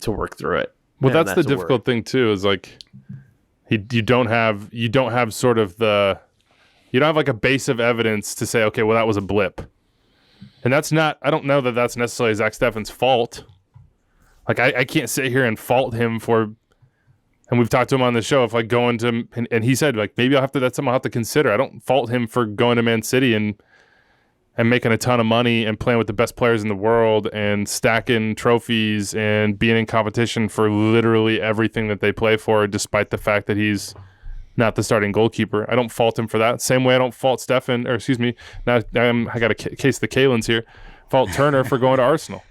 to work through it. Well, that's the difficult thing too. Is like. You don't have sort of you don't have like a base of evidence to say, okay, well, that was a blip. And I don't know that that's necessarily Zack Steffen's fault. Like, I can't sit here and fault him for, and we've talked to him on the show, if like going to, and he said, like, maybe that's something I'll have to consider. I don't fault him for going to Man City and making a ton of money and playing with the best players in the world and stacking trophies and being in competition for literally everything that they play for, despite the fact that he's not the starting goalkeeper. I don't fault him for that. Same way I don't fault Steffen, or excuse me, now I got a case of the Calens here, fault Turner for going to Arsenal.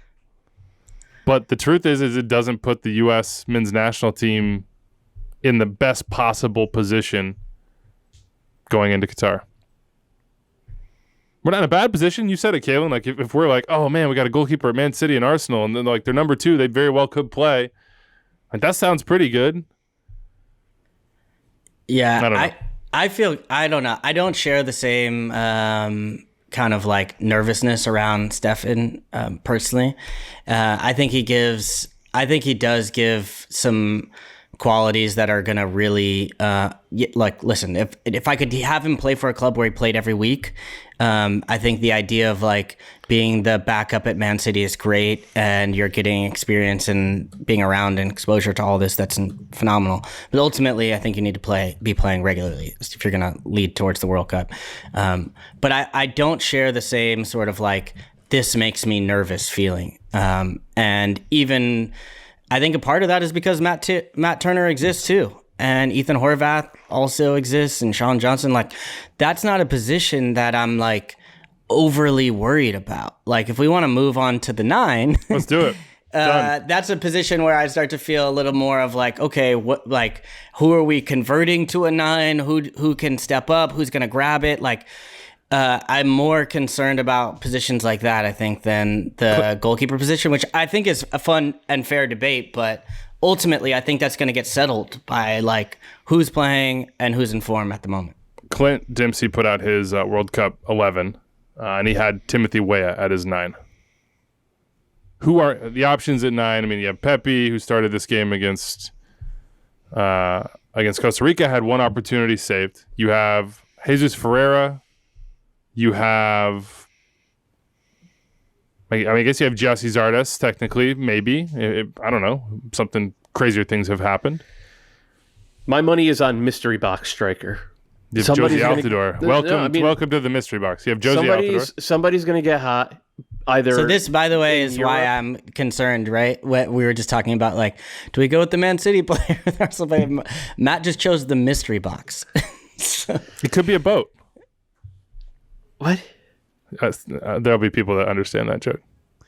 But the truth is it doesn't put the U.S. men's national team in the best possible position going into Qatar. We're not in a bad position. You said it, Calen. Like, if we're like, oh, man, we got a goalkeeper at Man City and Arsenal, and then, like, they're number two, they very well could play. Like, that sounds pretty good. Yeah. I don't know. I don't know. I don't share the same kind of, like, nervousness around Steffen personally. I think he does give some qualities that are going to really, like, listen, if I could have him play for a club where he played every week, I think the idea of like being the backup at Man City is great, and you're getting experience and being around and exposure to all this. That's phenomenal. But ultimately, I think you need to be playing regularly if you're going to lead towards the World Cup. But I don't share the same sort of like, this makes me nervous feeling. And even I think a part of that is because Matt Turner exists too. And Ethan Horvath also exists, and Sean Johnson. Like, that's not a position that I'm like overly worried about. Like, if we want to move on to the 9, let's do it. That's a position where I start to feel a little more of like, okay, who are we converting to a 9? Who can step up? Who's going to grab it? Like, I'm more concerned about positions like that, I think, than the goalkeeper position, which I think is a fun and fair debate. But ultimately, I think that's going to get settled by like who's playing and who's in form at the moment. Clint Dempsey put out his World Cup 11, and he had Timothy Weah at his 9. Who are the options at 9? I mean, you have Pepe, who started this game against Costa Rica, had one opportunity saved. You have Jesus Ferreira. You have, I guess you have Giassi Zardes, technically, maybe. I don't know. Something crazier things have happened. My money is on mystery box striker. You have Josie Altidore. Welcome to the mystery box. You have Josie Altidore. Somebody's going to get hot. Either. So this, by the way, is why I'm concerned, right? What we were just talking about, like, do we go with the Man City player? Matt just chose the mystery box. It could be a boat. What? There'll be people that understand that joke.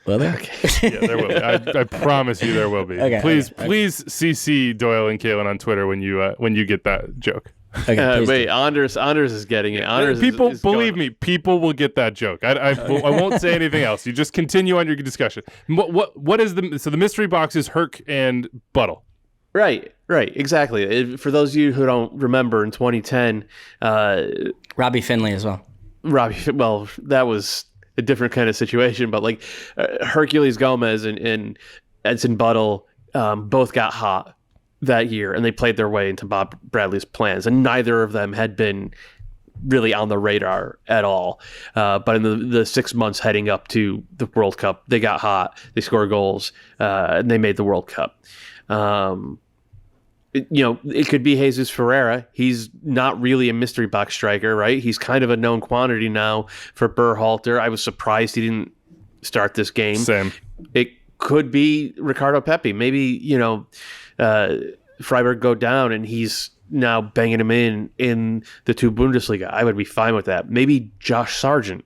Will there? Okay. Yeah, there will be. I promise you there will be. Okay, please CC Doyle and Calen on Twitter when you get that joke. Okay, wait, Anders is getting it. Anders people, is believe me, people will get that joke. I won't say anything else. You just continue on your discussion. What is the mystery box is Herc and Buttle. Right, exactly. For those of you who don't remember, in 2010, Robbie Finley as well. Well, that was a different kind of situation, but like Hercules Gomez and Edson Buttle both got hot that year, and they played their way into Bob Bradley's plans, and neither of them had been really on the radar at all. But in the 6 months heading up to the World Cup, they got hot, they scored goals, and they made the World Cup. It could be Jesus Ferreira. He's not really a mystery box striker, right? He's kind of a known quantity now for Berhalter. I was surprised he didn't start this game. Same. It could be Ricardo Pepi. Maybe, Freiburg go down and he's now banging him in the 2 Bundesliga. I would be fine with that. Maybe Josh Sargent.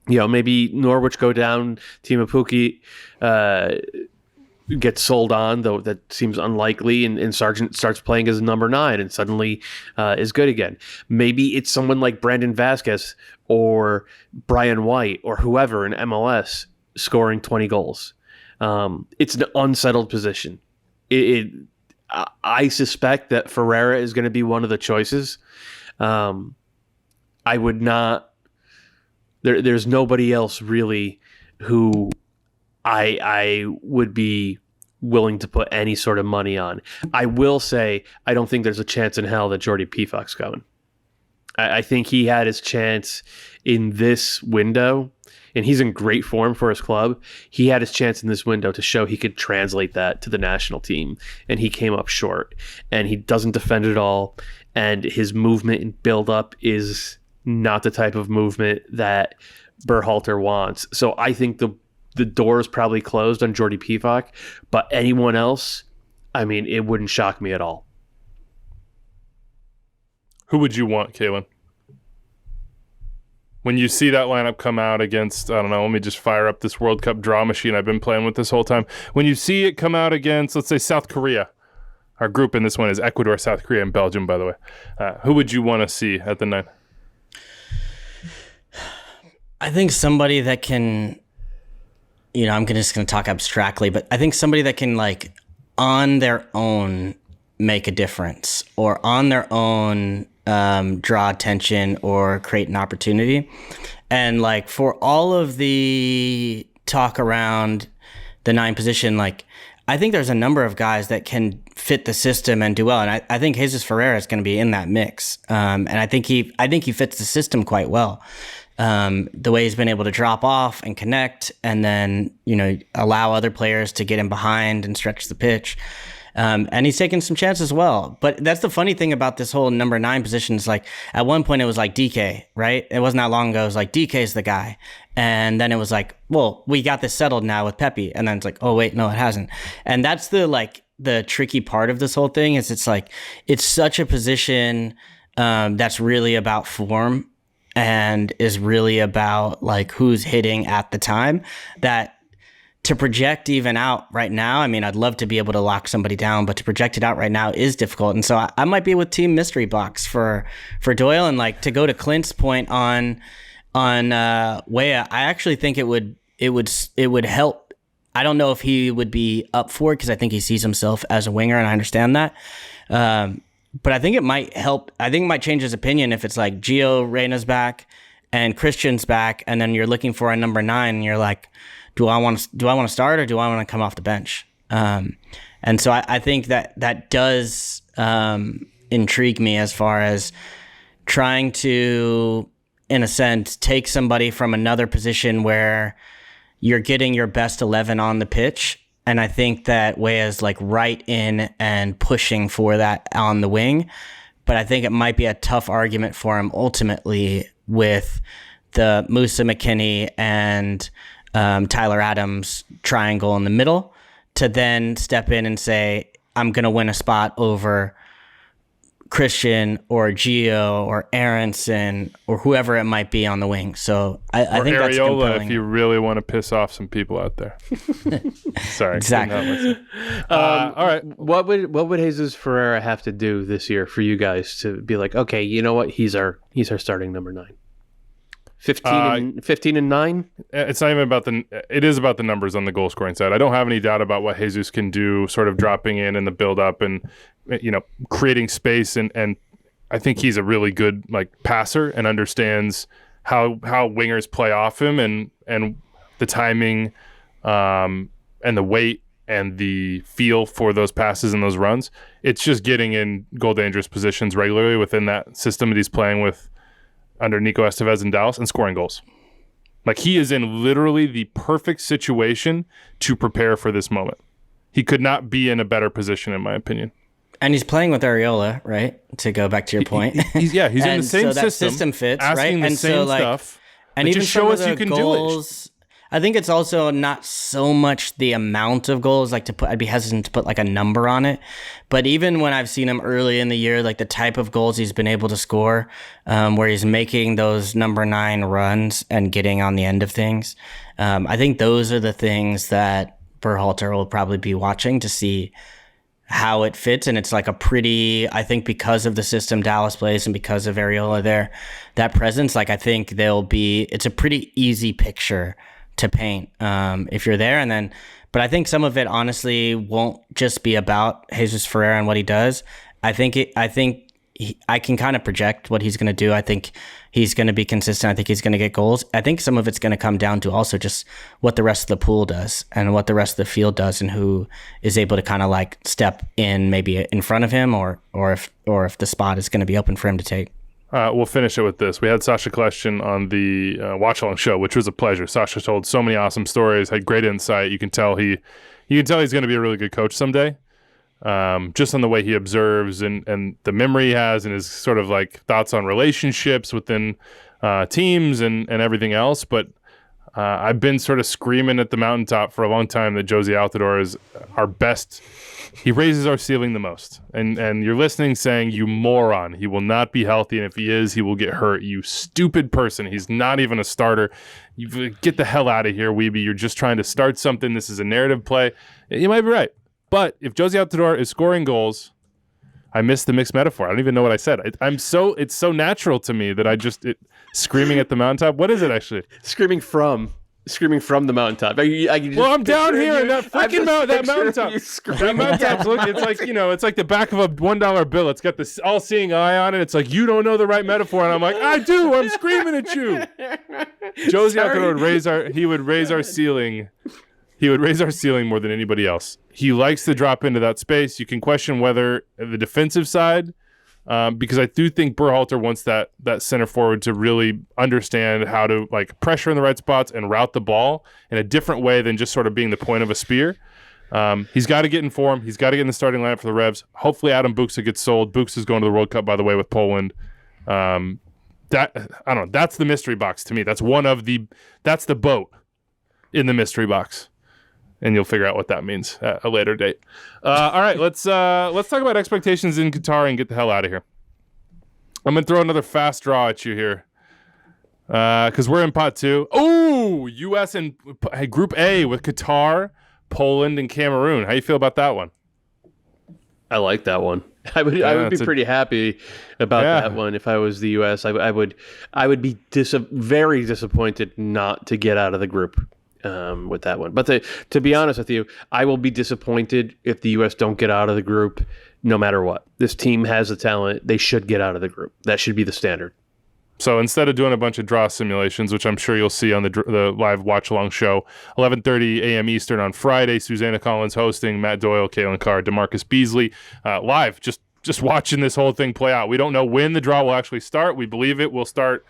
Maybe Norwich go down, Timo Pukki gets sold on, though that seems unlikely, and Sargent starts playing as number 9 and suddenly is good again. Maybe it's someone like Brandon Vasquez or Brian White or whoever in MLS scoring 20 goals. It's an unsettled position. I suspect that Ferreira is going to be one of the choices. I would not. There's nobody else really who I would be willing to put any sort of money on. I will say I don't think there's a chance in hell that Jordy Pefok's going. I think he had his chance in this window, and he's in great form for his club. He had his chance in this window to show he could translate that to the national team, and he came up short. And he doesn't defend at all, and his movement and build-up is not the type of movement that Berhalter wants. So I think the door is probably closed on Jordy Pefok, but anyone else, I mean, it wouldn't shock me at all. Who would you want, Calen? When you see that lineup come out against, I don't know, let me just fire up this World Cup draw machine I've been playing with this whole time. When you see it come out against, let's say, South Korea. Our group in this one is Ecuador, South Korea, and Belgium, by the way. Who would you want to see at the 9? I think somebody that can... I'm just going to talk abstractly, but I think somebody that can, like, on their own make a difference, or on their own draw attention or create an opportunity. And, like, for all of the talk around the 9 position, like, I think there's a number of guys that can fit the system and do well. And I think Jesus Ferreira is going to be in that mix. And I think he fits the system quite well. The way he's been able to drop off and connect, and then, allow other players to get in behind and stretch the pitch. And he's taking some chances as well. But that's the funny thing about this whole number 9 position is, like, at one point it was like DK, right? It wasn't that long ago. It was like DK's the guy. And then it was like, well, we got this settled now with Pepe. And then it's like, oh, wait, no, it hasn't. And that's the tricky part of this whole thing is it's such a position that's really about form and is really about, like, who's hitting at the time, that to project even out right now, I mean, I'd love to be able to lock somebody down, but to project it out right now is difficult. And so I might be with team mystery box for Doyle. And like, to go to Clint's point on Weah, I actually think it would help. I don't know if he would be up for it because I think he sees himself as a winger, and I understand that. But I think it might help. I think it might change his opinion if it's like Gio Reyna's back and Christian's back, and then you're looking for a number 9, and you're like, do I want to start, or do I want to come off the bench? And so I think that does intrigue me as far as trying to, in a sense, take somebody from another position where you're getting your best 11 on the pitch. And I think that Weah's like right in and pushing for that on the wing. But I think it might be a tough argument for him ultimately with the Musa McKinney and Tyler Adams triangle in the middle to then step in and say, I'm going to win a spot over Christian or Gio or Aronson or whoever it might be on the wing. So I think that's compelling. If you really want to piss off some people out there. Sorry. Exactly. All right. What would Jesus Ferreira have to do this year for you guys to be like, okay, you know what? He's our starting number 9. 15 and 9. It's not even about it is about the numbers on the goal scoring side. I don't have any doubt about what Jesus can do, sort of dropping in the build up and, creating space. And I think he's a really good passer and understands how wingers play off him and the timing and the weight and the feel for those passes and those runs. It's just getting in goal dangerous positions regularly within that system that he's playing with under Nico Estevez in Dallas and scoring goals. Like, he is in literally the perfect situation to prepare for this moment. He could not be in a better position, in my opinion. And he's playing with Areola, right? To go back to your point. He's in the same so that system fits, asking right? the same stuff. And even just show us you can goals, do it. I think it's also not so much the amount of goals, I'd be hesitant to put a number on it. But even when I've seen him early in the year, the type of goals he's been able to score, where he's making those number 9 runs and getting on the end of things, I think those are the things that Berhalter will probably be watching to see how it fits. And it's a pretty, I think because of the system Dallas plays and because of Areola there, that presence, I think it's a pretty easy picture to paint if you're there. But I think some of it honestly won't just be about Jesus Ferreira and what he does. I can kind of project what he's going to do. I think he's going to be consistent. I think he's going to get goals. I think some of it's going to come down to also just what the rest of the pool does and what the rest of the field does and who is able to kind of step in maybe in front of him or if the spot is going to be open for him to take. We'll finish it with this. We had Sasha Kleshtin on the Watch Along show, which was a pleasure. Sasha told so many awesome stories, had great insight. You can tell he's going to be a really good coach someday. Just on the way he observes and the memory he has and his sort of thoughts on relationships within teams and everything else. But I've been sort of screaming at the mountaintop for a long time that Josie Altidore is our best. He raises our ceiling the most. And you're listening saying, you moron, he will not be healthy. And if he is, he will get hurt. You stupid person. He's not even a starter. You get the hell out of here, Weeby. You're just trying to start something. This is a narrative play. You might be right. But if Josie Altidore is scoring goals, I missed the mixed metaphor. I don't even know what I said. It's so natural to me that screaming at the mountaintop. What is it actually? Screaming from the mountaintop. I'm down here in that freaking mountaintop. That mountaintop's it's like the back of a $1 bill. It's got this all-seeing eye on it. It's like, you don't know the right metaphor, and I'm like, I do. I'm screaming at you. Josie Altidore would raise our ceiling. He would raise our ceiling more than anybody else. He likes to drop into that space. You can question whether the defensive side, because I do think Berhalter wants that center forward to really understand how to pressure in the right spots and route the ball in a different way than just sort of being the point of a spear. He's got to get in form. He's got to get in the starting lineup for the Revs. Hopefully Adam Buksa gets sold. Buksa is going to the World Cup, by the way, with Poland. I don't know. That's the mystery box to me. That's that's the boat in the mystery box. And you'll figure out what that means at a later date. All right, let's talk about expectations in Qatar and get the hell out of here. I'm going to throw another fast draw at you here because we're in pot 2. Oh, Ooh, U.S. and Group A with Qatar, Poland, and Cameroon. How you feel about that one? I like that one. I would be pretty happy about that one if I was the U.S. I would be very disappointed not to get out of the group with that one. But to be honest with you, I will be disappointed if the U.S. don't get out of the group no matter what. This team has the talent. They should get out of the group. That should be the standard. So instead of doing a bunch of draw simulations, which I'm sure you'll see on the live watch-along show, 11:30 a.m. Eastern on Friday, Susanna Collins hosting, Matt Doyle, Calen Carr, DeMarcus Beasley, live, just watching this whole thing play out. We don't know when the draw will actually start. We believe it will start,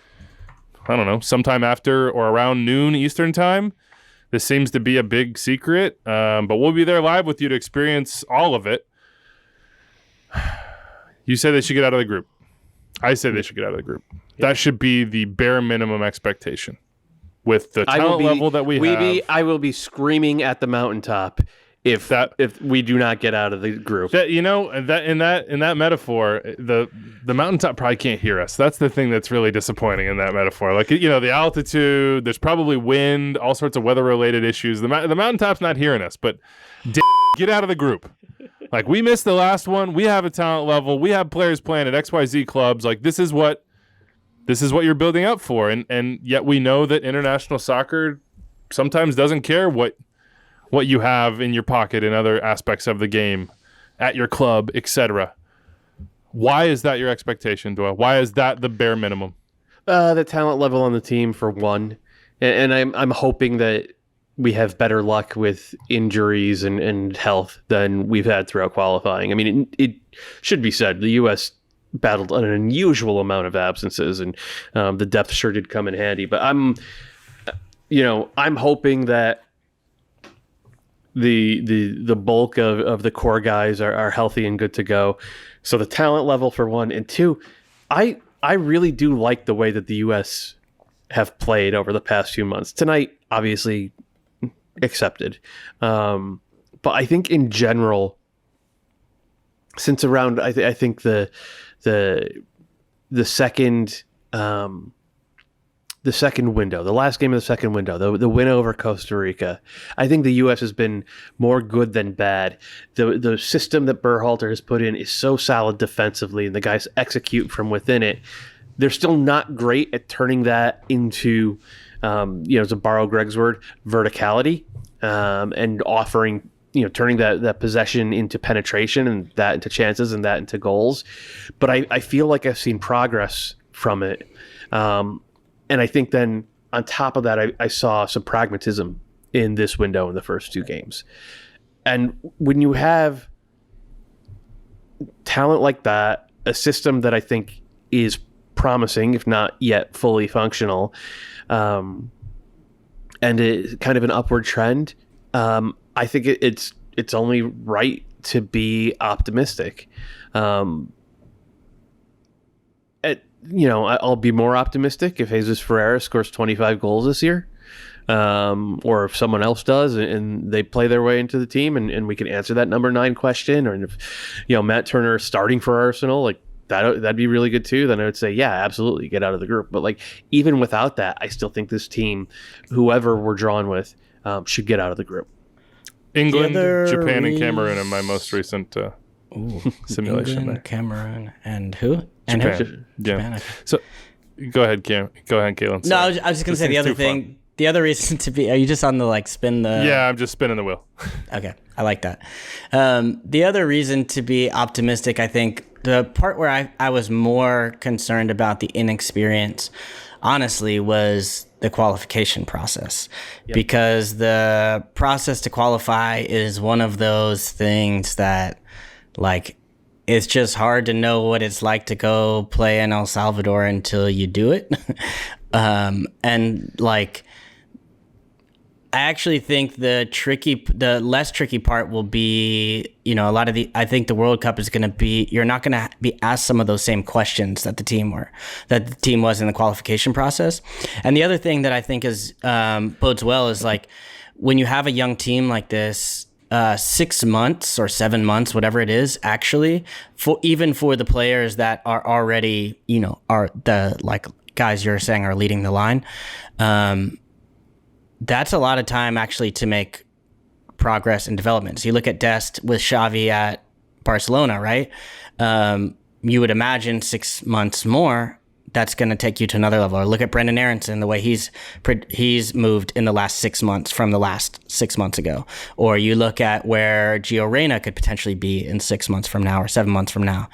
I don't know, sometime after or around noon Eastern time. This seems to be a big secret, but we'll be there live with you to experience all of it. You said they should get out of the group. I say they should get out of the group. That should be the bare minimum expectation. With the talent level that we have. I will be screaming at the mountaintop if we do not get out of the group. In that metaphor, the mountaintop probably can't hear us. That's the thing that's really disappointing in that metaphor. Like, the altitude, there's probably wind, all sorts of weather-related issues. The mountaintop's not hearing us, but get out of the group. Like, we missed the last one. We have a talent level. We have players playing at XYZ clubs. Like, this is what you're building up for. And yet we know that international soccer sometimes doesn't care what you have in your pocket in other aspects of the game, at your club, etc. Why is that your expectation, Doyle? Why is that the bare minimum? The talent level on the team, for one. And I'm hoping that we have better luck with injuries and health than we've had throughout qualifying. I mean, it should be said, the U.S. battled an unusual amount of absences, and the depth sure did come in handy. But I'm hoping that the bulk of the core guys are healthy and good to go. So the talent level, for one, and two, I really do like the way that the U.S. have played over the past few months. Tonight, obviously, accepted. But I think in general, since around, I think the second window, the last game of the second window, the win over Costa Rica, I think the U.S. has been more good than bad. The system that Berhalter has put in is so solid defensively, and the guys execute from within it. They're still not great at turning that into, to borrow Greg's word, verticality, and offering, turning that possession into penetration, and that into chances, and that into goals. But I feel like I've seen progress from it. And I think then on top of that, I saw some pragmatism in this window in the first two games. And when you have talent like that, a system that I think is promising, if not yet fully functional, and it kind of an upward trend, I think it's only right to be optimistic. I'll be more optimistic if Jesus Ferreira scores 25 goals this year, or if someone else does and they play their way into the team, and we can answer that number 9 question, or if Matt Turner is starting for Arsenal, like that'd be really good too. Then I would say, yeah, absolutely, get out of the group. But like, even without that, I still think this team, whoever we're drawn with, should get out of the group. England, Japan, and Cameroon in my most recent simulation. England, Cameroon, and who? Japan. And who? Yeah. Japan, okay. So go ahead, Calen. No, I was just going to say the other thing. Fun. The other reason to be, are you just on the spin the... Yeah, I'm just spinning the wheel. Okay, I like that. The other reason to be optimistic, I think, the part where I was more concerned about the inexperience, honestly, was the qualification process. Yep. Because the process to qualify is one of those things that, it's just hard to know what it's like to go play in El Salvador until you do it. I actually think the less tricky part will be, I think the World Cup is going to be, you're not going to be asked some of those same questions that the team was in the qualification process. And the other thing that I think bodes well is when you have a young team like this, 6 months or 7 months, whatever it is, actually, even for the players that are already, are the guys you're saying are leading the line, that's a lot of time actually to make progress and development. So you look at Dest with Xavi at Barcelona, right? You would imagine 6 months more, that's going to take you to another level. Or look at Brendan Aronson, the way he's moved in the last 6 months from the last 6 months ago. Or you look at where Gio Reyna could potentially be in 6 months from now or 7 months from now.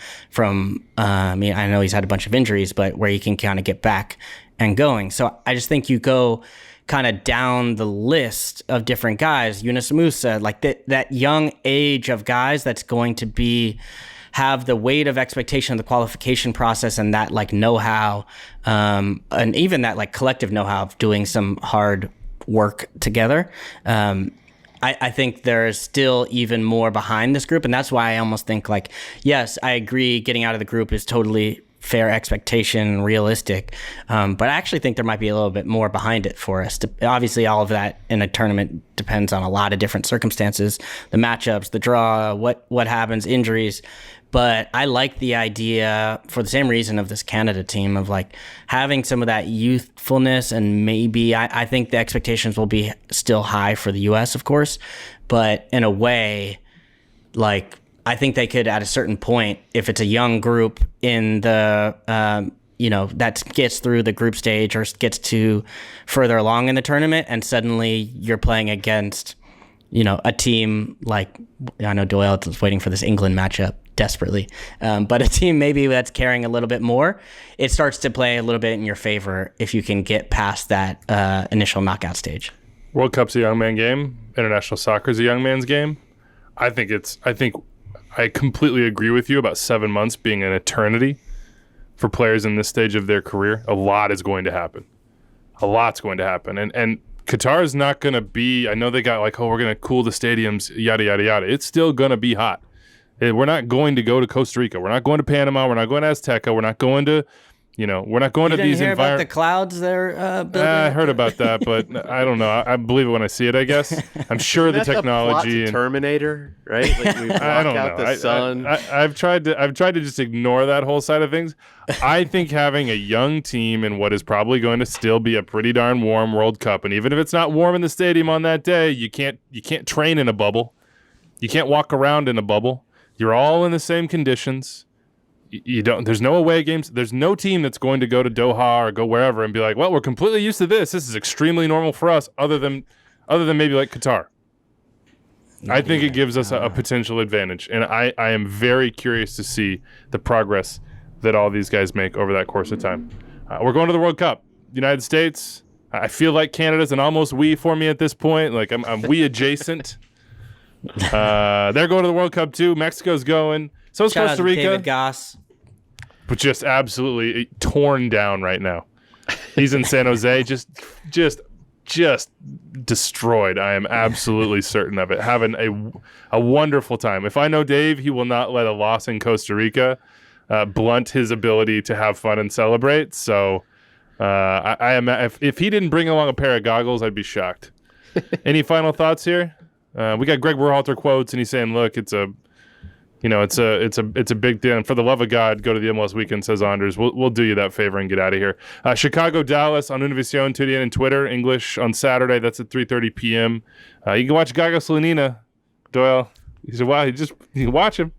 I know he's had a bunch of injuries, but where you can kind of get back and going. So I just think you go kind of down the list of different guys. Yunus Musa, like that young age of guys that's going to have the weight of expectation of the qualification process and that like know-how, and even that like collective know-how of doing some hard work together. I think there's still even more behind this group, and that's why I almost think like, yes, I agree getting out of the group is totally fair expectation, realistic, but I actually think there might be a little bit more behind it for us. Obviously, all of that in a tournament depends on a lot of different circumstances, the matchups, the draw, what happens, injuries. But I like the idea for the same reason of this Canada team of like having some of that youthfulness, and maybe I think the expectations will be still high for the U.S., of course, but in a way, like I think they could at a certain point, if it's a young group in the that gets through the group stage or gets to further along in the tournament, and suddenly you're playing against a team like, I know Doyle is waiting for this England matchup desperately, but a team maybe that's carrying a little bit more, it starts to play a little bit in your favor if you can get past that initial knockout stage. World Cup's a young man game. International soccer's a young man's game. I think I completely agree with you about 7 months being an eternity for players in this stage of their career. A lot is going to happen. A lot's going to happen. And Qatar is not going to be, I know they got like, we're going to cool the stadiums, yada, yada, yada. It's still going to be hot. We're not going to go to Costa Rica. We're not going to Panama. We're not going to Azteca. We're not going to, we're not going to these environments. About the clouds they're building? I heard about that, but I don't know. I believe it when I see it, I guess. I'm sure the technology. The Terminator, right? Like we block I don't out know. the sun. I've tried to just ignore that whole side of things. I think having a young team in what is probably going to still be a pretty darn warm World Cup, and even if it's not warm in the stadium on that day, you can't train in a bubble. You can't walk around in a bubble. You're all in the same conditions. There's no away games. There's no team that's going to go to Doha or go wherever and be like, well, we're completely used to this. This is extremely normal for us, other than maybe like Qatar. I think it gives us a potential advantage. And I am very curious to see the progress that all these guys make over that course of time. We're going to the World Cup. United States. I feel like Canada's an almost we for me at this point. Like I'm we adjacent. They're going to the World Cup too. Mexico's going. So is Costa Rica. David Goss. But just absolutely torn down right now. He's in San Jose, just destroyed. I am absolutely certain of it. Having a wonderful time. If I know Dave, he will not let a loss in Costa Rica blunt his ability to have fun and celebrate. So I am. If he didn't bring along a pair of goggles, I'd be shocked. Any final thoughts here? We got Greg Berhalter quotes, and he's saying, "Look, it's a big deal. And for the love of God, go to the MLS weekend," says Anders. We'll do you that favor and get out of here. Chicago, Dallas on Univision, TuneIn, and Twitter. English on Saturday. That's at 3:30 p.m. You can watch Gaga Slanina, Doyle. He said, "Wow, you can watch him."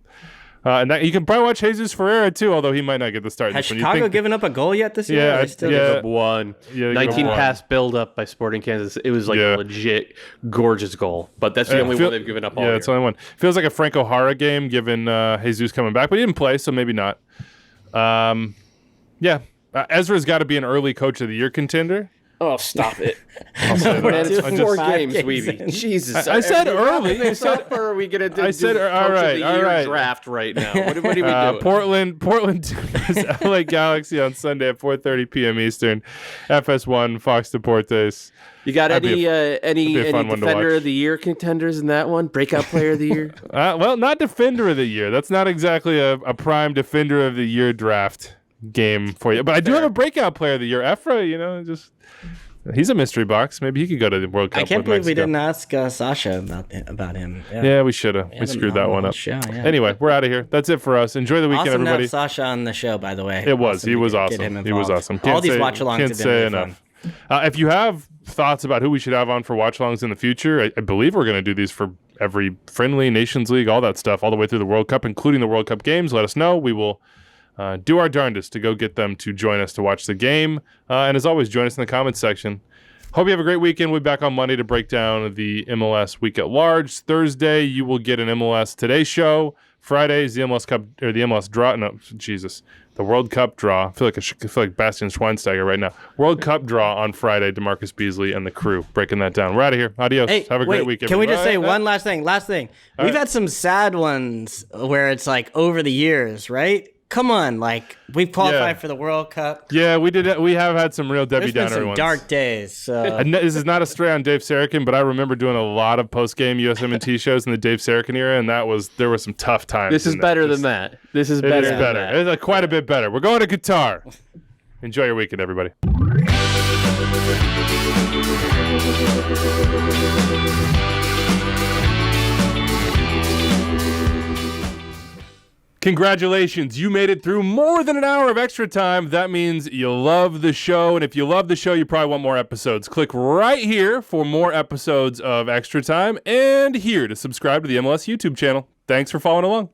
And you can probably watch Jesus Ferreira too, although he might not get the start. Has Chicago given up a goal yet this year? Yeah, Give up one. Yeah, 19 pass build up by Sporting Kansas. It was like a legit gorgeous goal, but that's the only one they've given up all year. Yeah, it's the only one. Feels like a Franco Jara game given Jesus coming back, but he didn't play, so maybe not. Ezra's got to be an early Coach of the Year contender. Oh, stop it. I'll say that. It's 4 games, Weeby. Jesus. I said early. How far are we going to do all right, Coach of the Year draft right now? What are we doing? Portland versus LA Galaxy on Sunday at 4:30 p.m. Eastern. FS1, Fox Deportes. You got any Defender of the Year contenders in that one? Breakout Player of the Year? Well, not Defender of the Year. That's not exactly a prime Defender of the Year draft game for you. But I do have a Breakout Player of the Year. Efra, he's a mystery box. Maybe he could go to the World Cup. I can't believe we didn't ask Sasha about him. Yeah, we should have. We screwed that one up. Show, yeah. Anyway, we're out of here. That's it for us. Enjoy the weekend, awesome everybody. To have Sasha on the show, by the way. It was. He was awesome. He was awesome. All these watch-alongs have been really fun. If you have thoughts about who we should have on for watch-alongs in the future, I believe we're going to do these for every friendly, Nations League, all that stuff, all the way through the World Cup, including the World Cup games. Let us know. We will do our darndest to go get them to join us to watch the game. And as always, join us in the comments section. Hope you have a great weekend. We'll be back on Monday to break down the MLS week at large. Thursday, you will get an MLS Today show. Friday is the MLS Cup, or the MLS draw. No, Jesus. The World Cup draw. I feel like Bastian Schweinsteiger right now. World Cup draw on Friday. DeMarcus Beasley and the crew breaking that down. We're out of here. Adios. Hey, have a great weekend. Can we just say one last thing? We've had some sad ones where it's like over the years, right? Come on, like we've qualified for the World Cup. Yeah, we did. We have had some real Debbie There's been Downer some ones. dark days. So. This is not a stray on Dave Sarakin, but I remember doing a lot of post-game USMNT shows in the Dave Sarakin era, and there were some tough times. This is better than that. This is better. It is better. It's quite a bit better. We're going to Qatar. Enjoy your weekend, everybody. Congratulations, you made it through more than an hour of extra time. That means you love the show, and if you love the show, you probably want more episodes. Click right here for more episodes of Extra Time, and here to subscribe to the MLS YouTube channel. Thanks for following along.